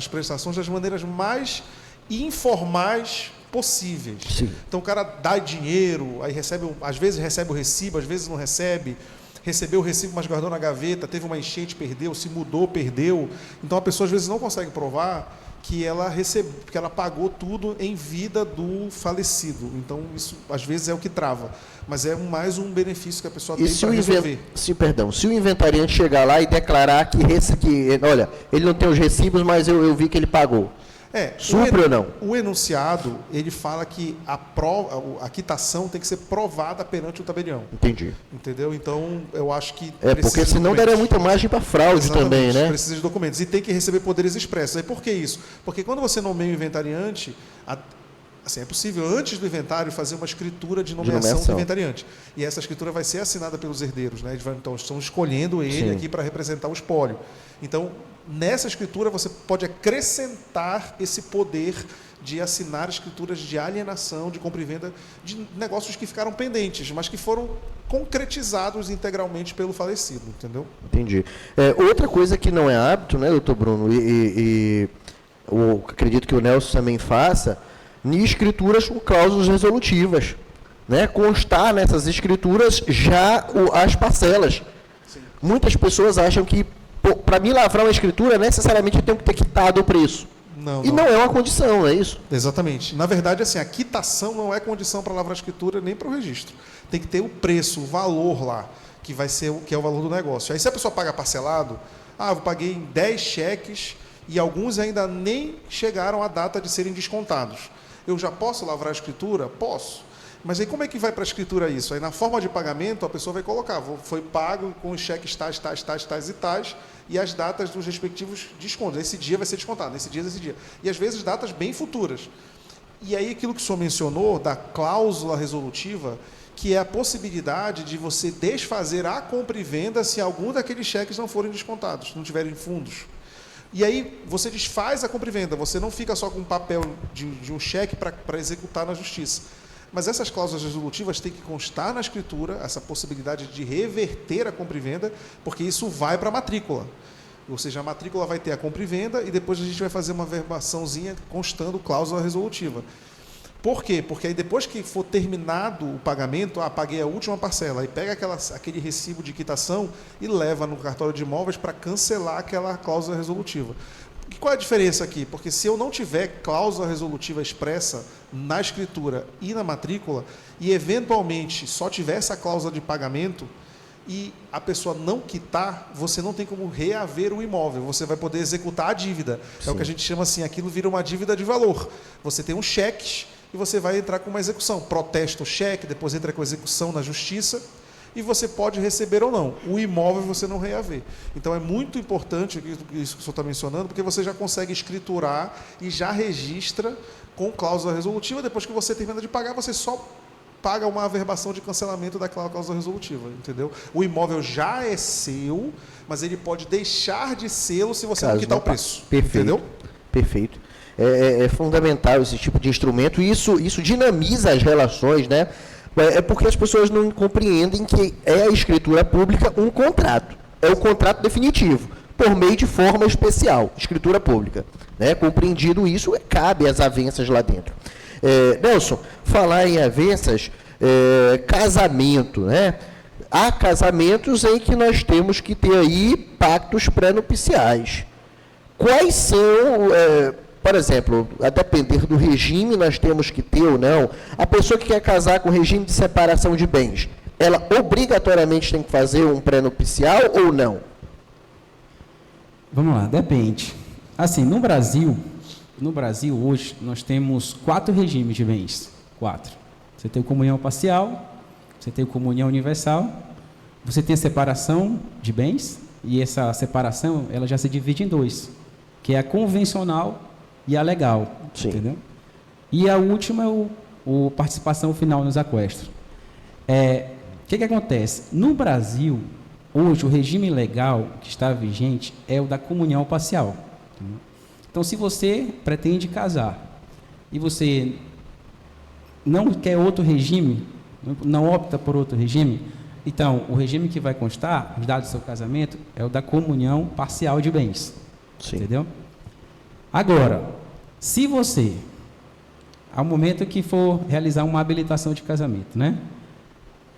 prestações das maneiras mais informais possíveis. Sim. Então, o cara dá dinheiro, aí às vezes recebe o recibo, às vezes não recebe. Recebeu o recibo, mas guardou na gaveta, teve uma enchente, perdeu, se mudou, perdeu. Então, a pessoa às vezes não consegue provar que ela pagou tudo em vida do falecido. Então, isso às vezes é o que trava. Mas é mais um benefício que a pessoa tem para resolver.
Se o inventariante chegar lá e declarar que olha, ele não tem os recibos, mas eu vi que ele pagou. Supre ou não?
O enunciado, ele fala que a quitação tem que ser provada perante o tabelião.
Entendi.
Entendeu? Então, eu acho que...
porque senão daria muita margem para fraude. Exatamente, também, né?
Precisa de documentos. E tem que receber poderes expressos. Aí por que isso? Porque quando você nomeia o inventariante, Assim, é possível, antes do inventário, fazer uma escritura de nomeação do inventariante. E essa escritura vai ser assinada pelos herdeiros, né? Então, estão escolhendo ele
Sim.
aqui para representar o espólio. Então, nessa escritura, você pode acrescentar esse poder de assinar escrituras de alienação, de compra e venda, de negócios que ficaram pendentes, mas que foram concretizados integralmente pelo falecido, entendeu?
Entendi. Outra coisa que não é hábito, né, doutor Bruno, eu acredito que o Nelson também faça, em escrituras com cláusulas resolutivas, né? Constar nessas escrituras já as parcelas.
Sim.
Muitas pessoas acham que, para mim lavrar uma escritura, necessariamente eu tenho que ter quitado o preço.
Não,
e não é uma condição, não é isso?
Exatamente. Na verdade, assim, a quitação não é condição para lavrar a escritura nem para o registro. Tem que ter o preço, o valor lá, que é o valor do negócio. Aí se a pessoa paga parcelado, eu paguei em 10 cheques e alguns ainda nem chegaram à data de serem descontados. Eu já posso lavrar a escritura? Posso. Mas aí como é que vai para a escritura isso? Aí na forma de pagamento a pessoa vai colocar, foi pago com os cheques tais e tais, e as datas dos respectivos descontos. Esse dia vai ser descontado, esse dia. E às vezes datas bem futuras. E aí aquilo que o senhor mencionou, da cláusula resolutiva, que é a possibilidade de você desfazer a compra e venda se algum daqueles cheques não forem descontados, não tiverem fundos. E aí você desfaz a compra e venda, você não fica só com um papel de um cheque para executar na justiça. Mas essas cláusulas resolutivas têm que constar na escritura, essa possibilidade de reverter a compra e venda, porque isso vai para a matrícula. Ou seja, a matrícula vai ter a compra e venda e depois a gente vai fazer uma verbaçãozinha constando cláusula resolutiva. Por quê? Porque aí depois que for terminado o pagamento, paguei a última parcela, aí pega aquele recibo de quitação e leva no cartório de imóveis para cancelar aquela cláusula resolutiva. E qual é a diferença aqui? Porque se eu não tiver cláusula resolutiva expressa na escritura e na matrícula, e eventualmente só tiver essa cláusula de pagamento, e a pessoa não quitar, você não tem como reaver o imóvel, você vai poder executar a dívida. Sim. É o que a gente chama assim, aquilo vira uma dívida de valor. Você tem um cheque e você vai entrar com uma execução. Protesta o cheque, depois entra com execução na justiça, e você pode receber ou não. O imóvel você não reaver. Então é muito importante isso que o senhor está mencionando, porque você já consegue escriturar e já registra com cláusula resolutiva. Depois que você termina de pagar, você só paga uma averbação de cancelamento daquela cláusula resolutiva, entendeu? O imóvel já é seu, mas ele pode deixar de ser se você não quitar o preço.
Perfeito. Entendeu? Perfeito. É fundamental esse tipo de instrumento, e isso dinamiza as relações, né? É porque as pessoas não compreendem que a escritura pública um contrato. É o contrato definitivo, por meio de forma especial, escritura pública. Né? Compreendido isso, cabe as avanças lá dentro. Nelson, falar em avanças, casamento, né? Há casamentos em que nós temos que ter aí pactos pré-nupciais. Quais são... por exemplo, a depender do regime, nós temos que ter ou não. A pessoa que quer casar com regime de separação de bens, ela obrigatoriamente tem que fazer um pré-nupcial ou não?
Vamos lá, depende. Assim, no Brasil hoje, nós temos 4 regimes de bens. 4. Você tem a comunhão parcial, você tem a comunhão universal, você tem a separação de bens, e essa separação, ela já se divide em 2, que é a convencional e a legal. Sim. Entendeu? E a última é o participação final nos aquestos. O que acontece? No Brasil, hoje, o regime legal que está vigente é o da comunhão parcial. Entendeu? Então, se você pretende casar e você não quer outro regime, não opta por outro regime, então, o regime que vai constar, os dados do seu casamento, é o da comunhão parcial de bens. Sim. Entendeu? Agora, se você, ao momento que for realizar uma habilitação de casamento, né,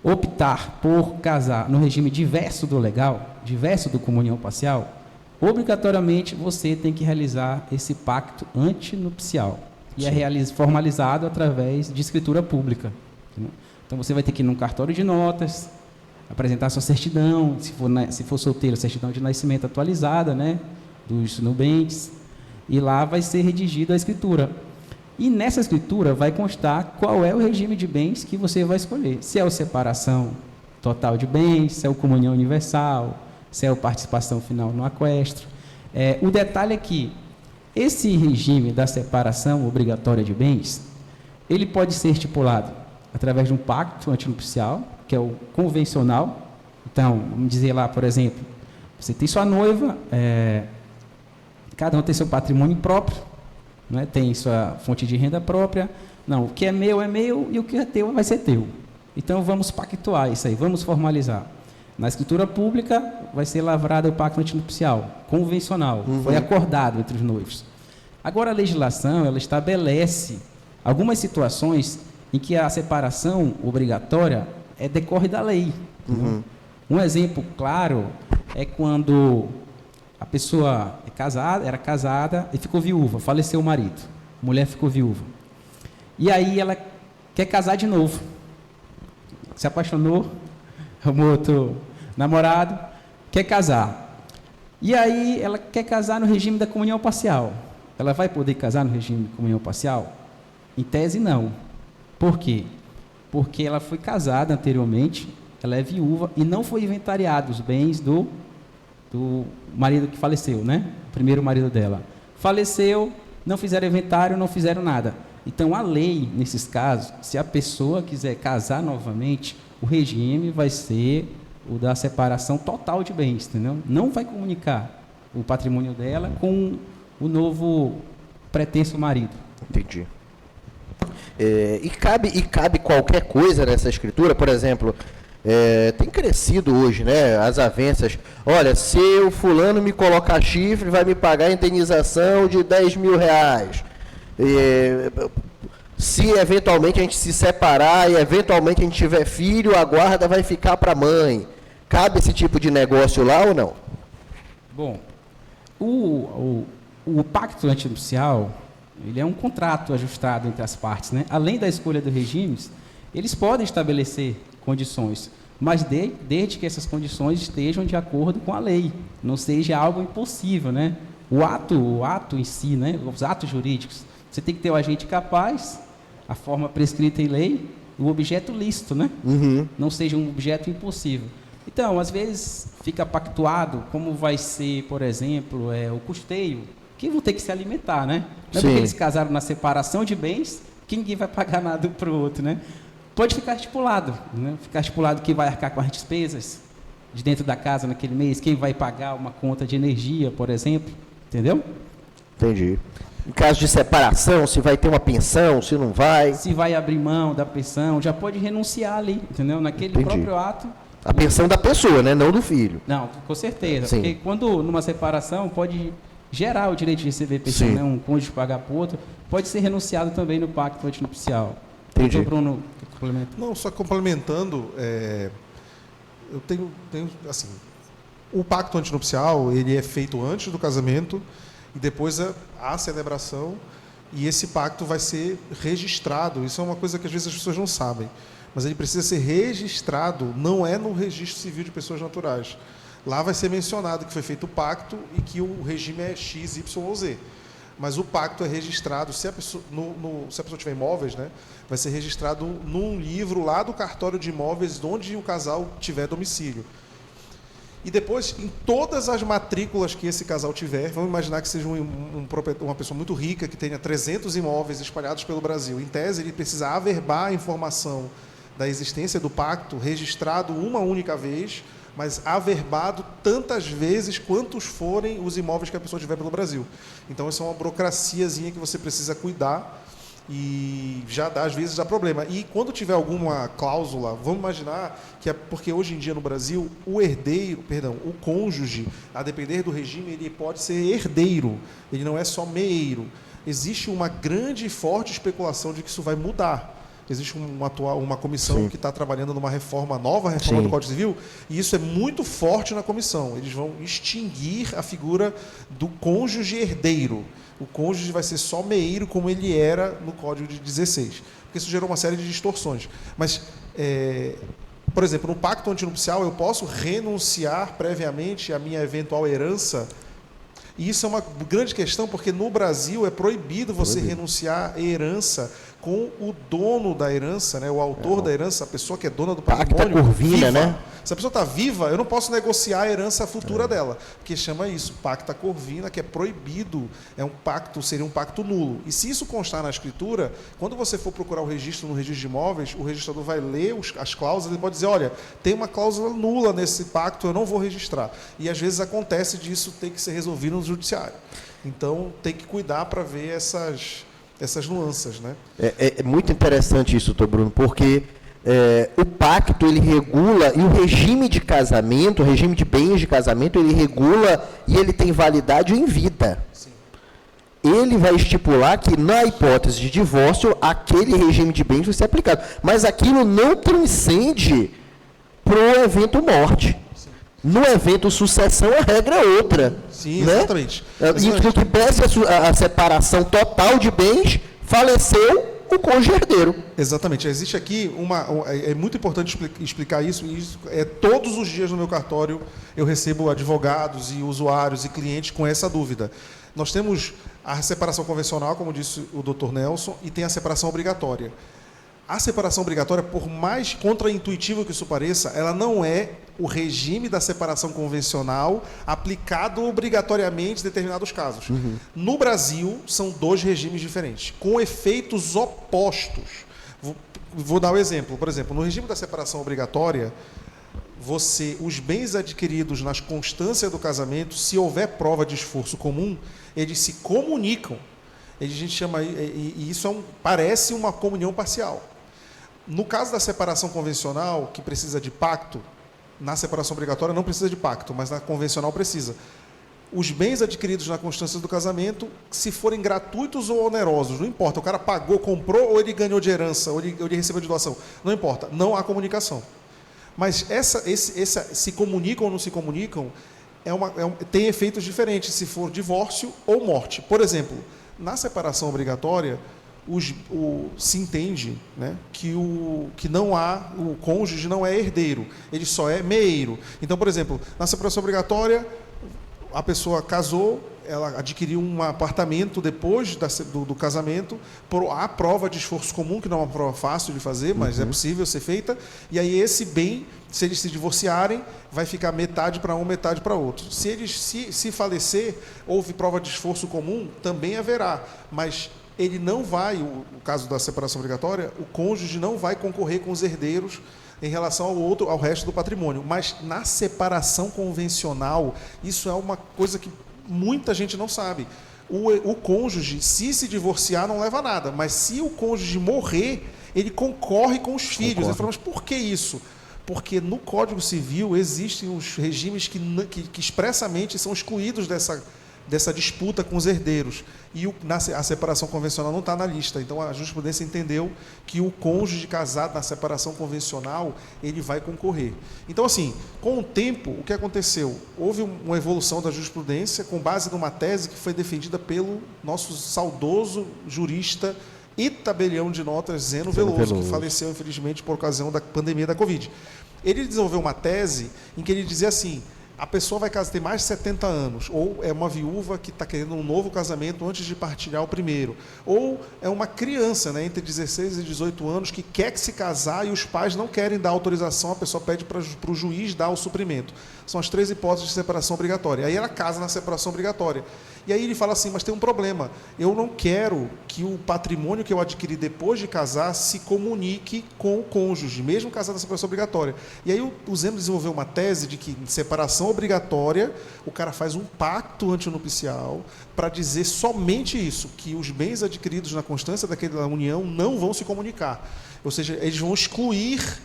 optar por casar no regime diverso do legal, diverso do comunhão parcial, obrigatoriamente você tem que realizar esse pacto antinupcial. E é formalizado através de escritura pública. Entendeu? Então você vai ter que ir num cartório de notas, apresentar sua certidão, se for solteiro, certidão de nascimento atualizada, né, dos nubentes, e lá vai ser redigida a escritura. E nessa escritura vai constar qual é o regime de bens que você vai escolher. Se é a separação total de bens, se é a comunhão universal, se é a participação final no aquesto. O detalhe é que esse regime da separação obrigatória de bens, ele pode ser estipulado através de um pacto antinupcial, que é o convencional. Então, vamos dizer lá, por exemplo, você tem sua noiva, cada um tem seu patrimônio próprio, né? Tem sua fonte de renda própria. Não, o que é meu e o que é teu vai ser teu. Então, vamos pactuar isso aí, vamos formalizar. Na escritura pública, vai ser lavrado o pacto antinupcial, convencional, foi acordado entre os noivos. Agora, a legislação, ela estabelece algumas situações em que a separação obrigatória decorre da lei. Um exemplo claro é quando a pessoa era casada e ficou viúva, faleceu o marido, a mulher ficou viúva. E aí ela quer casar de novo. Se apaixonou, arrumou outro namorado, quer casar. E aí ela quer casar no regime da comunhão parcial. Ela vai poder casar no regime de comunhão parcial? Em tese, não. Por quê? Porque ela foi casada anteriormente, ela é viúva e não foi inventariado os bens do marido que faleceu, né? O primeiro marido dela. Faleceu, não fizeram inventário, não fizeram nada. Então, a lei, nesses casos, se a pessoa quiser casar novamente, o regime vai ser o da separação total de bens, entendeu? Não vai comunicar o patrimônio dela com o novo pretenso marido.
Entendi. E cabe qualquer coisa nessa escritura, por exemplo, tem crescido hoje, né, as avanças. Olha, se o fulano me colocar chifre, vai me pagar indenização de 10 mil reais. Se eventualmente a gente se separar e eventualmente a gente tiver filho, a guarda vai ficar para a mãe. Cabe esse tipo de negócio lá ou não?
Bom, o pacto antinupcial, ele é um contrato ajustado entre as partes, né? Além da escolha dos regimes, eles podem estabelecer condições, mas desde que essas condições estejam de acordo com a lei, não seja algo impossível, né? O ato em si, né? Os atos jurídicos, você tem que ter o agente capaz, a forma prescrita em lei, o objeto lícito, né? Não seja um objeto impossível. Então, às vezes, fica pactuado como vai ser, por exemplo, o custeio, que vão ter que se alimentar, né? Não é porque eles casaram na separação de bens que ninguém vai pagar nada um para o outro, né? Pode ficar estipulado, né? Ficar estipulado quem vai arcar com as despesas de dentro da casa naquele mês, quem vai pagar uma conta de energia, por exemplo, entendeu?
Entendi. Em caso de separação, se vai ter uma pensão, se não vai.
Se vai abrir mão da pensão, já pode renunciar ali, entendeu? Naquele próprio ato.
A pensão da pessoa, né? Não do filho.
Não, com certeza.
Sim.
Porque quando numa separação pode gerar o direito de receber pensão, né? Um cônjuge pagar para o outro, pode ser renunciado também no pacto antinupcial.
Entendi.
Então, Bruno, complementa.
Não, só complementando, eu tenho assim, o pacto antinupcial, ele é feito antes do casamento e depois a celebração, e esse pacto vai ser registrado. Isso é uma coisa que às vezes as pessoas não sabem, mas ele precisa ser registrado, não é no registro civil de pessoas naturais. Lá vai ser mencionado que foi feito o pacto e que o regime é X, Y ou Z. Mas o pacto é registrado, se a pessoa, se a pessoa tiver imóveis, né, vai ser registrado num livro lá do cartório de imóveis, onde o casal tiver domicílio. E depois, em todas as matrículas que esse casal tiver, vamos imaginar que seja uma pessoa muito rica, que tenha 300 imóveis espalhados pelo Brasil. Em tese, ele precisa averbar a informação da existência do pacto, registrado uma única vez, mas averbado tantas vezes quantos forem os imóveis que a pessoa tiver pelo Brasil. Então, isso é uma burocraciazinha que você precisa cuidar e já dá, às vezes, dá problema. E quando tiver alguma cláusula, vamos imaginar que é porque hoje em dia no Brasil, o cônjuge, a depender do regime, ele pode ser herdeiro, ele não é só meeiro. Existe uma grande e forte especulação de que isso vai mudar. Existe uma comissão que está trabalhando numa nova reforma do Código Civil, e isso é muito forte na comissão. Eles vão extinguir a figura do cônjuge herdeiro. O cônjuge vai ser só meeiro, como ele era no Código de 16. Porque isso gerou uma série de distorções. Mas, por exemplo, no pacto antinupcial, eu posso renunciar previamente à minha eventual herança. E isso é uma grande questão, porque no Brasil é proibido você renunciar à herança com o dono da herança, né, o autor da herança, a pessoa que é dona do
Pacta
patrimônio,
corvina,
viva.
né?
Se a pessoa está viva, eu não posso negociar a herança futura dela, porque chama isso, pacta corvina, que é proibido, é um pacto, seria um pacto nulo. E se isso constar na escritura, quando você for procurar o registro no registro de imóveis, o registrador vai ler as cláusulas e pode dizer, olha, tem uma cláusula nula nesse pacto, eu não vou registrar. E às vezes acontece disso ter que ser resolvido no judiciário. Então tem que cuidar para ver essas nuances, né?
É muito interessante isso, doutor Bruno, porque o pacto, ele regula, e o regime de casamento, o regime de bens de casamento, ele regula e ele tem validade em vida.
Sim.
Ele vai estipular que, na hipótese de divórcio, aquele regime de bens vai ser aplicado. Mas aquilo não transcende para o evento morte. Sim. No evento sucessão, a regra é outra.
Sim,
né?
exatamente.
E no que pese a separação total de bens, faleceu o cônjuge herdeiro.
Exatamente. Existe aqui é muito importante explicar isso, e isso todos os dias no meu cartório eu recebo advogados e usuários e clientes com essa dúvida. Nós temos a separação convencional, como disse o Dr. Nelson, e tem a separação obrigatória. A separação obrigatória, por mais contraintuitivo que isso pareça, ela não é o regime da separação convencional aplicado obrigatoriamente em determinados casos. Uhum. No Brasil, são dois regimes diferentes, com efeitos opostos. Vou dar um exemplo. Por exemplo, no regime da separação obrigatória, os bens adquiridos nas constâncias do casamento, se houver prova de esforço comum, eles se comunicam. A gente chama, e isso parece uma comunhão parcial. No caso da separação convencional, que precisa de pacto, na separação obrigatória não precisa de pacto, mas na convencional precisa. Os bens adquiridos na constância do casamento, se forem gratuitos ou onerosos, não importa, o cara pagou, comprou, ou ele ganhou de herança, ou ele recebeu de doação, não importa, não há comunicação. Mas se comunicam ou não se comunicam, tem efeitos diferentes, se for divórcio ou morte. Por exemplo, na separação obrigatória, se entende, né, que não há, o cônjuge não é herdeiro, ele só é meeiro. Então, por exemplo, na separação obrigatória, a pessoa casou, ela adquiriu um apartamento depois do casamento, há prova de esforço comum, que não é uma prova fácil de fazer, mas é possível ser feita, e aí esse bem, se eles se divorciarem, vai ficar metade para um, metade para outro. Se eles se falecer, houve prova de esforço comum, também haverá, mas ele não vai, o caso da separação obrigatória, o cônjuge não vai concorrer com os herdeiros em relação ao resto do patrimônio. Mas na separação convencional, isso é uma coisa que muita gente não sabe. O cônjuge, se divorciar, não leva nada, mas se o cônjuge morrer, ele concorre com os filhos. Ele fala, mas por que isso? Porque no Código Civil existem os regimes que expressamente são excluídos dessa disputa com os herdeiros. E a separação convencional não está na lista. Então, a jurisprudência entendeu que o cônjuge casado na separação convencional, ele vai concorrer. Então, assim, com o tempo, o que aconteceu? Houve uma evolução da jurisprudência com base numa tese que foi defendida pelo nosso saudoso jurista e tabelião de notas Zeno Veloso, que faleceu, infelizmente, por ocasião da pandemia da Covid. Ele desenvolveu uma tese em que ele dizia assim: a pessoa vai casar, tem mais de 70 anos, ou é uma viúva que está querendo um novo casamento antes de partilhar o primeiro, ou é uma criança, né, entre 16 e 18 anos que quer se casar e os pais não querem dar autorização, a pessoa pede para o juiz dar o suprimento. São as 3 hipóteses de separação obrigatória. Aí ela casa na separação obrigatória. E aí ele fala assim, mas tem um problema, eu não quero que o patrimônio que eu adquiri depois de casar se comunique com o cônjuge, mesmo casado na separação obrigatória. E aí o Zeno desenvolveu uma tese de que em separação obrigatória, o cara faz um pacto antinupcial para dizer somente isso, que os bens adquiridos na constância daquela união não vão se comunicar. Ou seja, eles vão excluir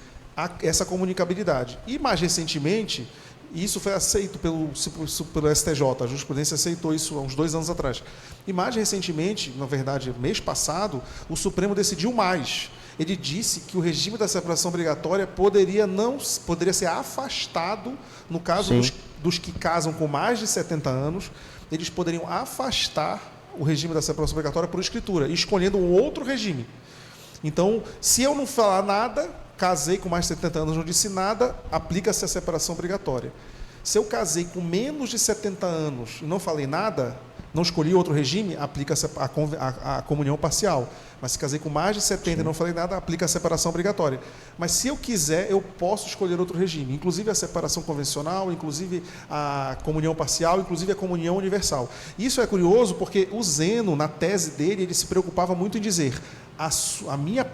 essa comunicabilidade. E mais recentemente, isso foi aceito pelo STJ, a jurisprudência aceitou isso há uns 2 anos atrás. E mais recentemente, na verdade, mês passado, o Supremo decidiu mais. Ele disse que o regime da separação obrigatória poderia ser afastado, no caso dos que casam com mais de 70 anos, eles poderiam afastar o regime da separação obrigatória por escritura, escolhendo um outro regime. Então, se eu não falar nada, casei com mais de 70 anos, não disse nada, aplica-se a separação obrigatória. Se eu casei com menos de 70 anos e não falei nada, não escolhi outro regime, aplica a comunhão parcial. Mas se casei com mais de 70 e não falei nada, aplica a separação obrigatória. Mas se eu quiser, eu posso escolher outro regime, inclusive a separação convencional, inclusive a comunhão parcial, inclusive a comunhão universal. Isso é curioso porque o Zeno, na tese dele, ele se preocupava muito em dizer: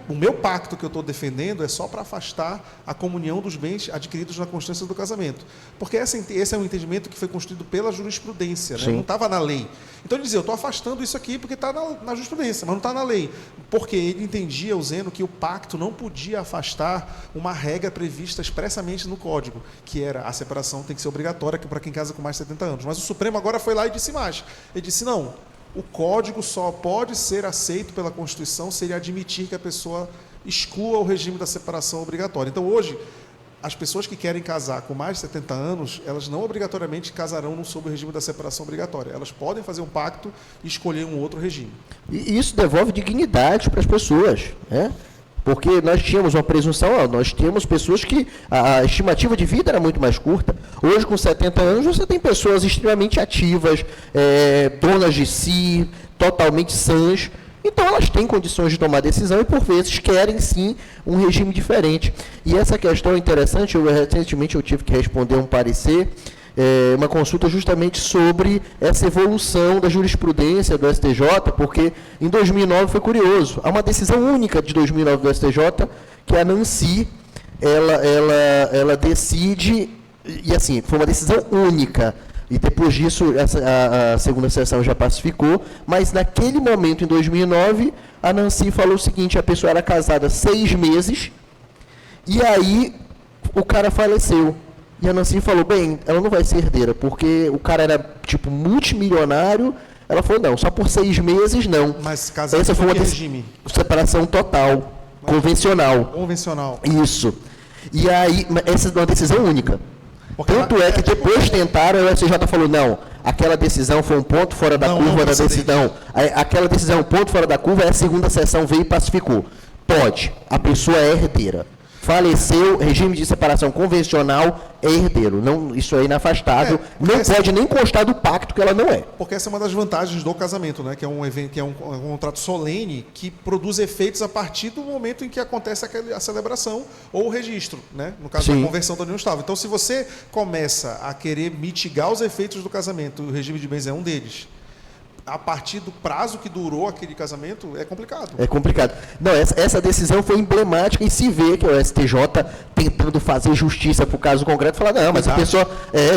o meu pacto que eu estou defendendo é só para afastar a comunhão dos bens adquiridos na constância do casamento. Porque esse é um entendimento que foi construído pela jurisprudência, né? Não estava na lei. Então ele dizia: eu estou afastando isso aqui porque está na jurisprudência, mas não está na lei. Porque ele entendia, o Zeno, que o pacto não podia afastar uma regra prevista expressamente no Código, que era a separação tem que ser obrigatória para quem casa com mais de 70 anos. Mas o Supremo agora foi lá e disse mais. Ele disse: não, o Código só pode ser aceito pela Constituição se ele admitir que a pessoa exclua o regime da separação obrigatória. Então, hoje, as pessoas que querem casar com mais de 70 anos, elas não obrigatoriamente casarão sob o regime da separação obrigatória. Elas podem fazer um pacto e escolher um outro regime.
E isso devolve dignidade para as pessoas, né? Porque nós tínhamos uma presunção, nós tínhamos pessoas que a estimativa de vida era muito mais curta. Hoje, com 70 anos, você tem pessoas extremamente ativas, donas de si, totalmente sãs. Então, elas têm condições de tomar decisão e, por vezes, querem, sim, um regime diferente. E essa questão é interessante. Recentemente, eu tive que responder um parecer, uma consulta justamente sobre essa evolução da jurisprudência do STJ, porque em 2009 foi curioso. Há uma decisão única de 2009 do STJ, que a Nancy, ela decide, e assim, foi uma decisão única, e depois disso a segunda sessão já pacificou, mas naquele momento, em 2009, a Nancy falou o seguinte: a pessoa era casada 6 meses, e aí o cara faleceu. E a Nancy falou: bem, ela não vai ser herdeira, porque o cara era, tipo, multimilionário. Ela falou: não, só por 6 meses, não.
Mas casado
essa foi uma
regime?
Separação total, convencional.
Convencional.
Isso. E aí, essa é uma decisão única.
Porque
tanto é que depois tentaram, o STJ falou: não, aquela decisão foi um ponto fora da curva da decisão. Aquela decisão, ponto fora da curva, a segunda sessão veio e pacificou. Pode, a pessoa é herdeira. Faleceu, regime de separação convencional, é herdeiro. Não, isso é inafastável. Não pode nem constar do pacto que ela não é.
Porque essa é uma das vantagens do casamento, né? Que é um evento, que é um contrato solene que produz efeitos a partir do momento em que acontece a celebração ou o registro, né? No caso da conversão da união estável. Então, se você começa a querer mitigar os efeitos do casamento, o regime de bens é um deles, a partir do prazo que durou aquele casamento, é complicado. É complicado.
Não, essa decisão foi emblemática e se vê que o STJ tentando fazer justiça para o caso concreto, falar: não, mas a pessoa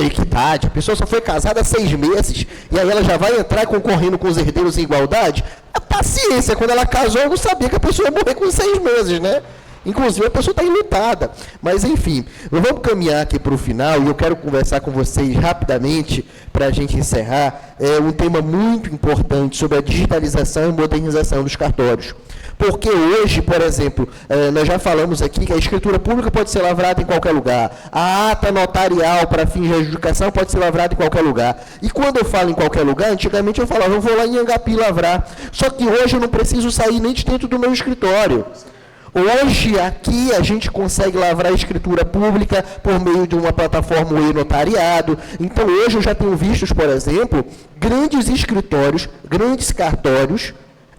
equidade, a pessoa só foi casada há 6 meses e aí ela já vai entrar concorrendo com os herdeiros em igualdade. A paciência, quando ela casou, eu não sabia que a pessoa ia morrer com 6 meses, né? Inclusive, a pessoa está enlutada. Mas, enfim, vamos caminhar aqui para o final, e eu quero conversar com vocês rapidamente, para a gente encerrar, um tema muito importante sobre a digitalização e modernização dos cartórios. Porque hoje, por exemplo, nós já falamos aqui que a escritura pública pode ser lavrada em qualquer lugar, a ata notarial para fins de adjudicação pode ser lavrada em qualquer lugar. E quando eu falo em qualquer lugar, antigamente eu falava: eu vou lá em Angapi lavrar. Só que hoje eu não preciso sair nem de dentro do meu escritório. Hoje, aqui, a gente consegue lavrar a escritura pública por meio de uma plataforma e-notariado. Então, hoje eu já tenho visto, por exemplo, grandes escritórios, grandes cartórios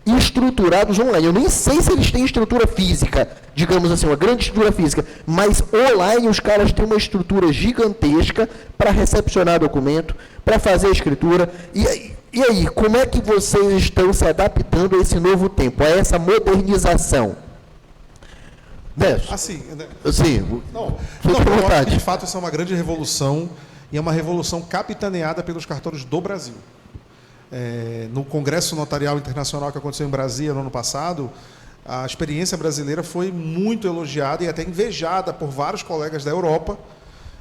estruturados online. Eu nem sei se eles têm estrutura física, digamos assim, uma grande estrutura física, mas online os caras têm uma estrutura gigantesca para recepcionar documento, para fazer a escritura. E aí, como é que vocês estão se adaptando a esse novo tempo, a essa modernização?
Assim,
sim.
Não, eu acho que de fato essa é uma grande revolução e é uma revolução capitaneada pelos cartórios do Brasil. No Congresso Notarial Internacional que aconteceu em Brasília no ano passado, a experiência brasileira foi muito elogiada e até invejada por vários colegas da Europa,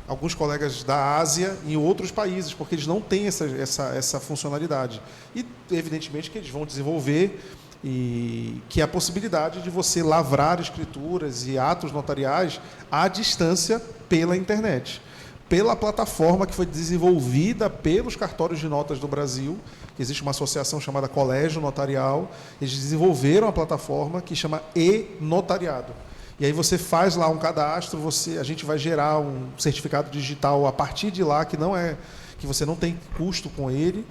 alguns colegas da Ásia e outros países, porque eles não têm essa funcionalidade. E, evidentemente, que eles vão desenvolver, e que é a possibilidade de você lavrar escrituras e atos notariais à distância pela internet, pela plataforma que foi desenvolvida pelos cartórios de notas do Brasil. Existe uma associação chamada Colégio Notarial, eles desenvolveram a plataforma que chama e-notariado. E aí você faz lá um cadastro, a gente vai gerar um certificado digital a partir de lá, que você não tem custo com ele.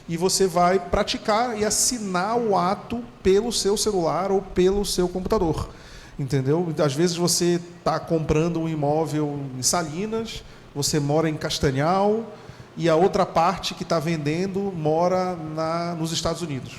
e você vai praticar e assinar o ato pelo seu celular ou pelo seu computador. Entendeu? Às vezes você está comprando um imóvel em Salinas, você mora em Castanhal, e a outra parte que está vendendo mora nos Estados Unidos.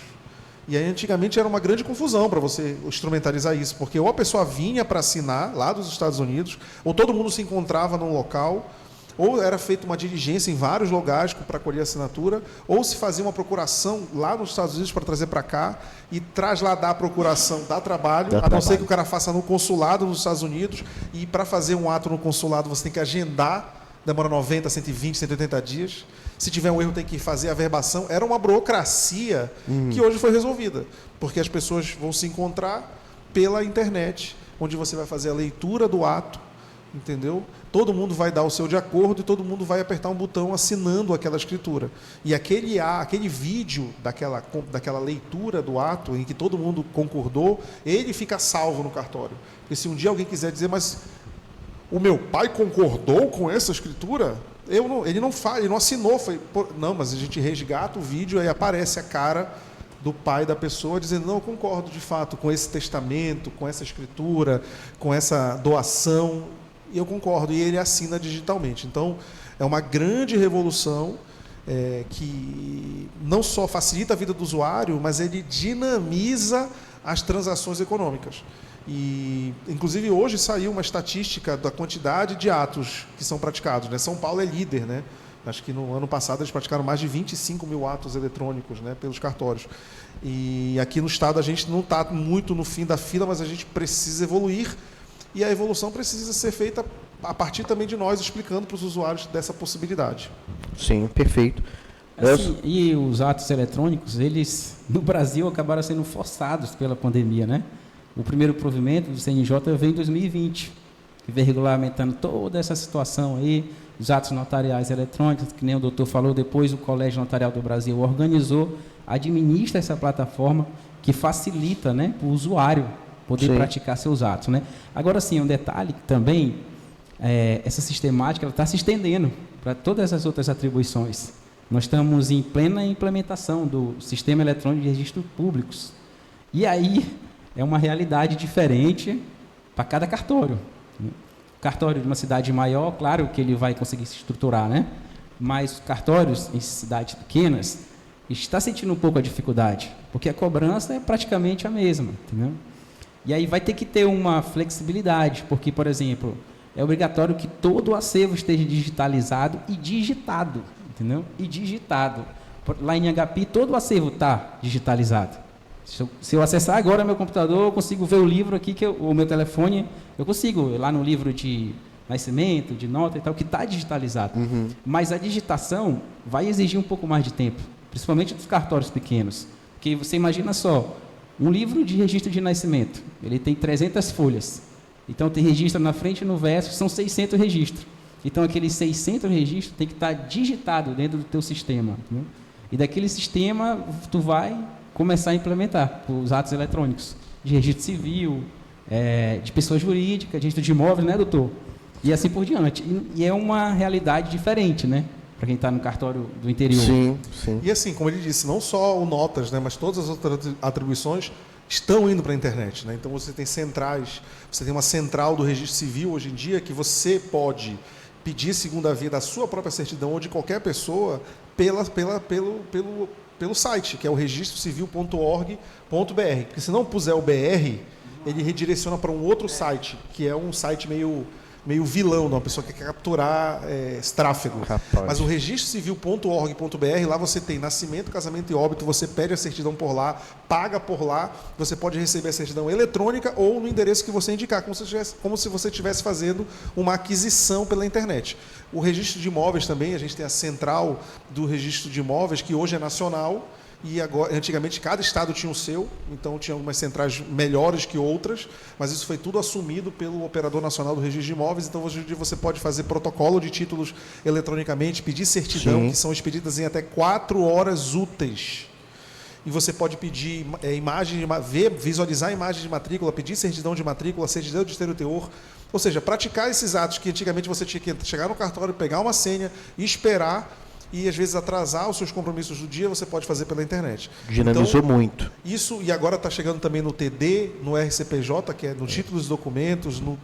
E aí, antigamente, era uma grande confusão para você instrumentalizar isso, porque ou a pessoa vinha para assinar lá dos Estados Unidos, ou todo mundo se encontrava num local, ou era feita uma diligência em vários lugares para colher assinatura, ou se fazia uma procuração lá nos Estados Unidos para trazer para cá, e trasladar a procuração dá trabalho, a não ser que o cara faça no consulado dos Estados Unidos, e para fazer um ato no consulado você tem que agendar, demora 90, 120, 180 dias. Se tiver um erro, tem que fazer a averbação. Era uma burocracia que hoje foi resolvida, porque as pessoas vão se encontrar pela internet, onde você vai fazer a leitura do ato, entendeu? Todo mundo vai dar o seu de acordo e todo mundo vai apertar um botão assinando aquela escritura. E aquele vídeo daquela leitura do ato, em que todo mundo concordou, ele fica salvo no cartório. Porque se um dia alguém quiser dizer, mas o meu pai concordou com essa escritura? Ele não assinou. Não, mas a gente resgata o vídeo, aí aparece a cara do pai da pessoa dizendo, não, eu concordo de fato com esse testamento, com essa escritura, com essa doação, e eu concordo, e ele assina digitalmente. Então, é uma grande revolução que não só facilita a vida do usuário, mas ele dinamiza as transações econômicas. E, inclusive, hoje saiu uma estatística da quantidade de atos que são praticados, né? São Paulo é líder, né? Acho que no ano passado eles praticaram mais de 25 mil atos eletrônicos, né, pelos cartórios. E aqui no estado a gente não está muito no fim da fila, mas a gente precisa evoluir. E a evolução precisa ser feita a partir também de nós, explicando para os usuários dessa possibilidade.
Sim, perfeito.
Assim, e os atos eletrônicos, eles, no Brasil, acabaram sendo forçados pela pandemia, né? O primeiro provimento do CNJ veio em 2020, que veio regulamentando toda essa situação aí, os atos notariais eletrônicos, que nem o doutor falou, depois o Colégio Notarial do Brasil organizou, administra essa plataforma que facilita, né, para o usuário poder praticar seus atos, né? Agora, sim, um detalhe que também, essa sistemática está se estendendo para todas essas outras atribuições. Nós estamos em plena implementação do Sistema Eletrônico de Registros Públicos. E aí é uma realidade diferente para cada cartório. O cartório de uma cidade maior, claro que ele vai conseguir se estruturar, né? Mas os cartórios em cidades pequenas está sentindo um pouco a dificuldade, porque a cobrança é praticamente a mesma, entendeu? E aí vai ter que ter uma flexibilidade, porque, por exemplo, é obrigatório que todo o acervo esteja digitalizado e digitado, entendeu? E digitado. Lá em HP, todo o acervo está digitalizado. Se eu acessar agora meu computador, eu consigo ver o livro aqui, o meu telefone, eu consigo, lá no livro de nascimento, de nota e tal, que está digitalizado. Mas a digitação vai exigir um pouco mais de tempo, principalmente dos cartórios pequenos. Porque você imagina só, um livro de registro de nascimento, ele tem 300 folhas. Então, tem registro na frente e no verso, são 600 registros. Então, aqueles 600 registros tem que estar digitado dentro do teu sistema. Entendeu? E daquele sistema, tu vai começar a implementar os atos eletrônicos de registro civil, de pessoa jurídica, de registro de imóveis, né, doutor? E assim por diante. E é uma realidade diferente, né? Para quem está no cartório do interior.
Sim, sim.
E assim, como ele disse, não só o Notas, né, mas todas as outras atribuições estão indo para a internet, né? Então você tem centrais, você tem uma central do registro civil hoje em dia que você pode pedir segunda via da sua própria certidão ou de qualquer pessoa pelo site, que é o registrocivil.org.br. Porque se não puser o BR, ele redireciona para um outro site, que é um site meio vilão, de uma pessoa que quer capturar esse tráfego.
Rapaz.
Mas o registrocivil.org.br, lá você tem nascimento, casamento e óbito, você pede a certidão por lá, paga por lá, você pode receber a certidão eletrônica ou no endereço que você indicar, como se você estivesse fazendo uma aquisição pela internet. O registro de imóveis também, a gente tem a central do registro de imóveis, que hoje é nacional, e agora, antigamente cada estado tinha o seu, então tinha algumas centrais melhores que outras, mas isso foi tudo assumido pelo Operador Nacional do Registro de Imóveis. Então hoje em dia você pode fazer protocolo de títulos eletronicamente, pedir certidão, que são expedidas em até 4 horas úteis. E você pode pedir visualizar a imagem de matrícula, pedir certidão de matrícula, certidão de exterior teor, ou seja, praticar esses atos que antigamente você tinha que chegar no cartório, pegar uma senha e esperar. e às vezes atrasar os seus compromissos do dia, você pode fazer pela internet.
Dinamizou
então,
muito.
Isso, e agora está chegando também no TD, no RCPJ, que é no título dos documentos, no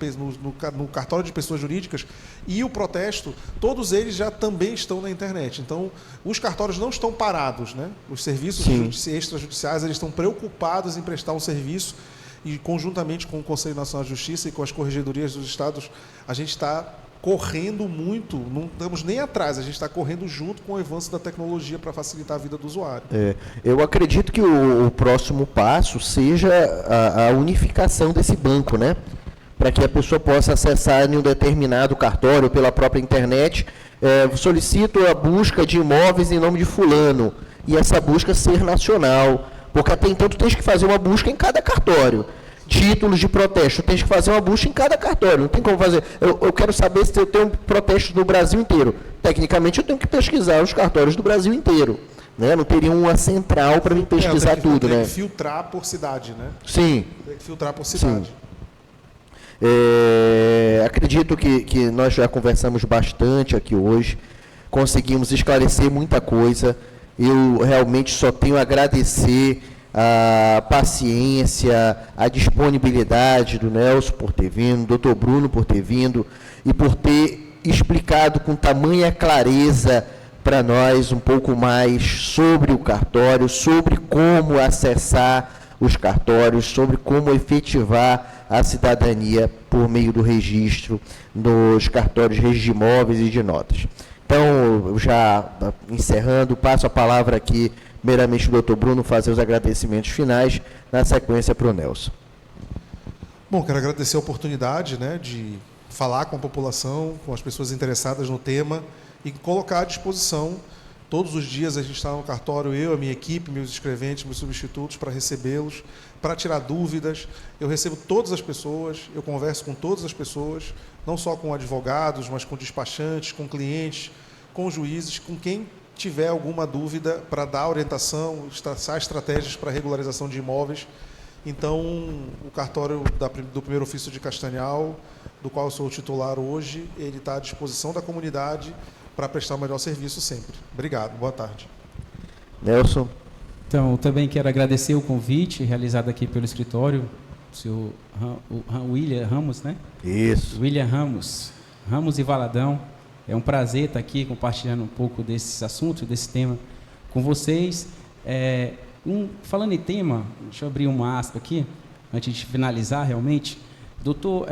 cartório de pessoas jurídicas, e o protesto, todos eles já também estão na internet. Então, os cartórios não estão parados, né? Os serviços extrajudiciais, eles estão preocupados em prestar um serviço, e conjuntamente com o Conselho Nacional de Justiça e com as corregedorias dos estados, a gente está correndo muito, não estamos nem atrás, a gente está correndo junto com o avanço da tecnologia para facilitar a vida do usuário.
Eu acredito que o próximo passo seja a unificação desse banco, né? Para que a pessoa possa acessar em um determinado cartório pela própria internet, solicito a busca de imóveis em nome de fulano, e essa busca ser nacional, porque até então tu tens que fazer uma busca em cada cartório. Títulos de protesto, tens que fazer uma busca em cada cartório, não tem como fazer. Eu quero saber se eu tenho protestos no Brasil inteiro. Tecnicamente, eu tenho que pesquisar os cartórios do Brasil inteiro. Né? Não teria uma central para me pesquisar tudo.
Tem
né?
que filtrar por cidade, né?
Sim.
Tem que filtrar por cidade.
Acredito que nós já conversamos bastante aqui hoje, conseguimos esclarecer muita coisa. Eu realmente só tenho a agradecer a paciência, a disponibilidade do Nelson por ter vindo, do Dr. Bruno por ter vindo e por ter explicado com tamanha clareza para nós um pouco mais sobre o cartório, sobre como acessar os cartórios, sobre como efetivar a cidadania por meio do registro nos cartórios de imóveis e de notas. Então, já encerrando, passo a palavra aqui primeiramente o Dr. Bruno fazer os agradecimentos finais, na sequência para o Nelson.
Bom, quero agradecer a oportunidade, né, de falar com a população, com as pessoas interessadas no tema e colocar à disposição. Todos os dias a gente está no cartório, eu, a minha equipe, meus escreventes, meus substitutos, para recebê-los, para tirar dúvidas. Eu recebo todas as pessoas, eu converso com todas as pessoas, não só com advogados, mas com despachantes, com clientes, com juízes, com quem tiver alguma dúvida para dar orientação, traçar estratégias para regularização de imóveis. Então, o cartório do Primeiro Ofício de Castanhal, do qual eu sou o titular hoje, ele está à disposição da comunidade para prestar o melhor serviço sempre. Obrigado, boa tarde.
Nelson.
Então, também quero agradecer o convite realizado aqui pelo escritório, o senhor William Ramos, né?
Isso.
William Ramos e Valadão. É um prazer estar aqui compartilhando um pouco desses assuntos, desse tema com vocês. Falando em tema, deixa eu abrir uma aspa aqui, antes de finalizar realmente. Doutor,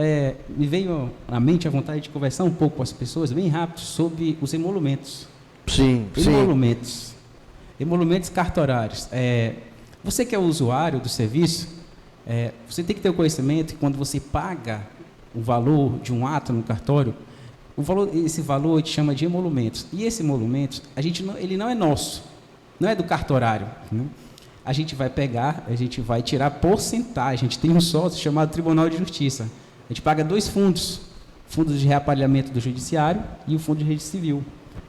me veio à mente a vontade de conversar um pouco com as pessoas, bem rápido, sobre os emolumentos.
Sim,
Emolumentos cartorários. Você que é o usuário do serviço, você tem que ter o conhecimento que quando você paga o valor de um ato no cartório, esse valor a gente chama de emolumentos. E esse emolumento, ele não é nosso, não é do cartorário. Né? A gente vai pegar, a gente vai tirar porcentagem. A gente tem um sócio chamado Tribunal de Justiça. A gente paga 2 fundos, fundo de reapalhamento do Judiciário e o fundo de registro civil.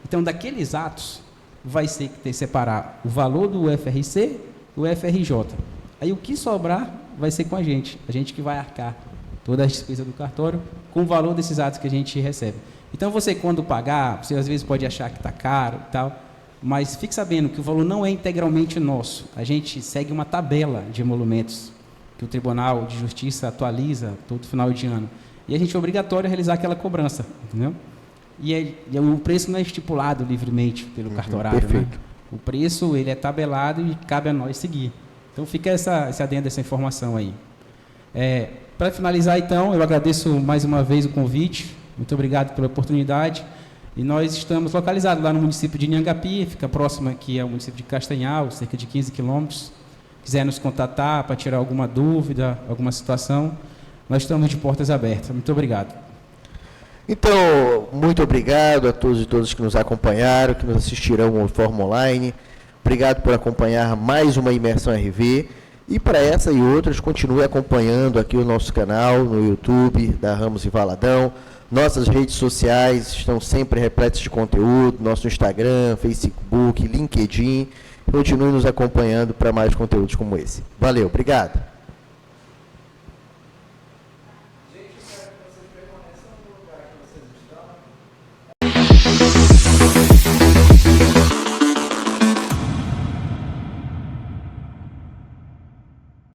Então, daqueles atos, vai ter que separar o valor do FRC e o FRJ. Aí, o que sobrar vai ser com a gente que vai arcar toda a despesa do cartório com o valor desses atos que a gente recebe. Então, você, quando pagar, você às vezes pode achar que está caro e tal, mas fique sabendo que o valor não é integralmente nosso. A gente segue uma tabela de emolumentos que o Tribunal de Justiça atualiza todo final de ano. E a gente é obrigatório a realizar aquela cobrança, entendeu? E o preço não é estipulado livremente pelo cartorário.
Perfeito.
Né? O preço ele é tabelado e cabe a nós seguir. Então, fica esse adendo, essa informação aí. Para finalizar, então, eu agradeço mais uma vez o convite. Muito obrigado pela oportunidade. E nós estamos localizados lá no município de Inhangapi, fica próximo aqui ao município de Castanhal, cerca de 15 quilômetros. Quiser nos contatar para tirar alguma dúvida, alguma situação, nós estamos de portas abertas. Muito obrigado.
Então, muito obrigado a todos e todas que nos acompanharam, que nos assistirão ao Fórum Online. Obrigado por acompanhar mais uma Imersão RV. E para essa e outras, continue acompanhando aqui o nosso canal no YouTube, da Ramos e Valadão. Nossas redes sociais estão sempre repletas de conteúdo, nosso Instagram, Facebook, LinkedIn. Continue nos acompanhando para mais conteúdos como esse. Valeu, obrigado.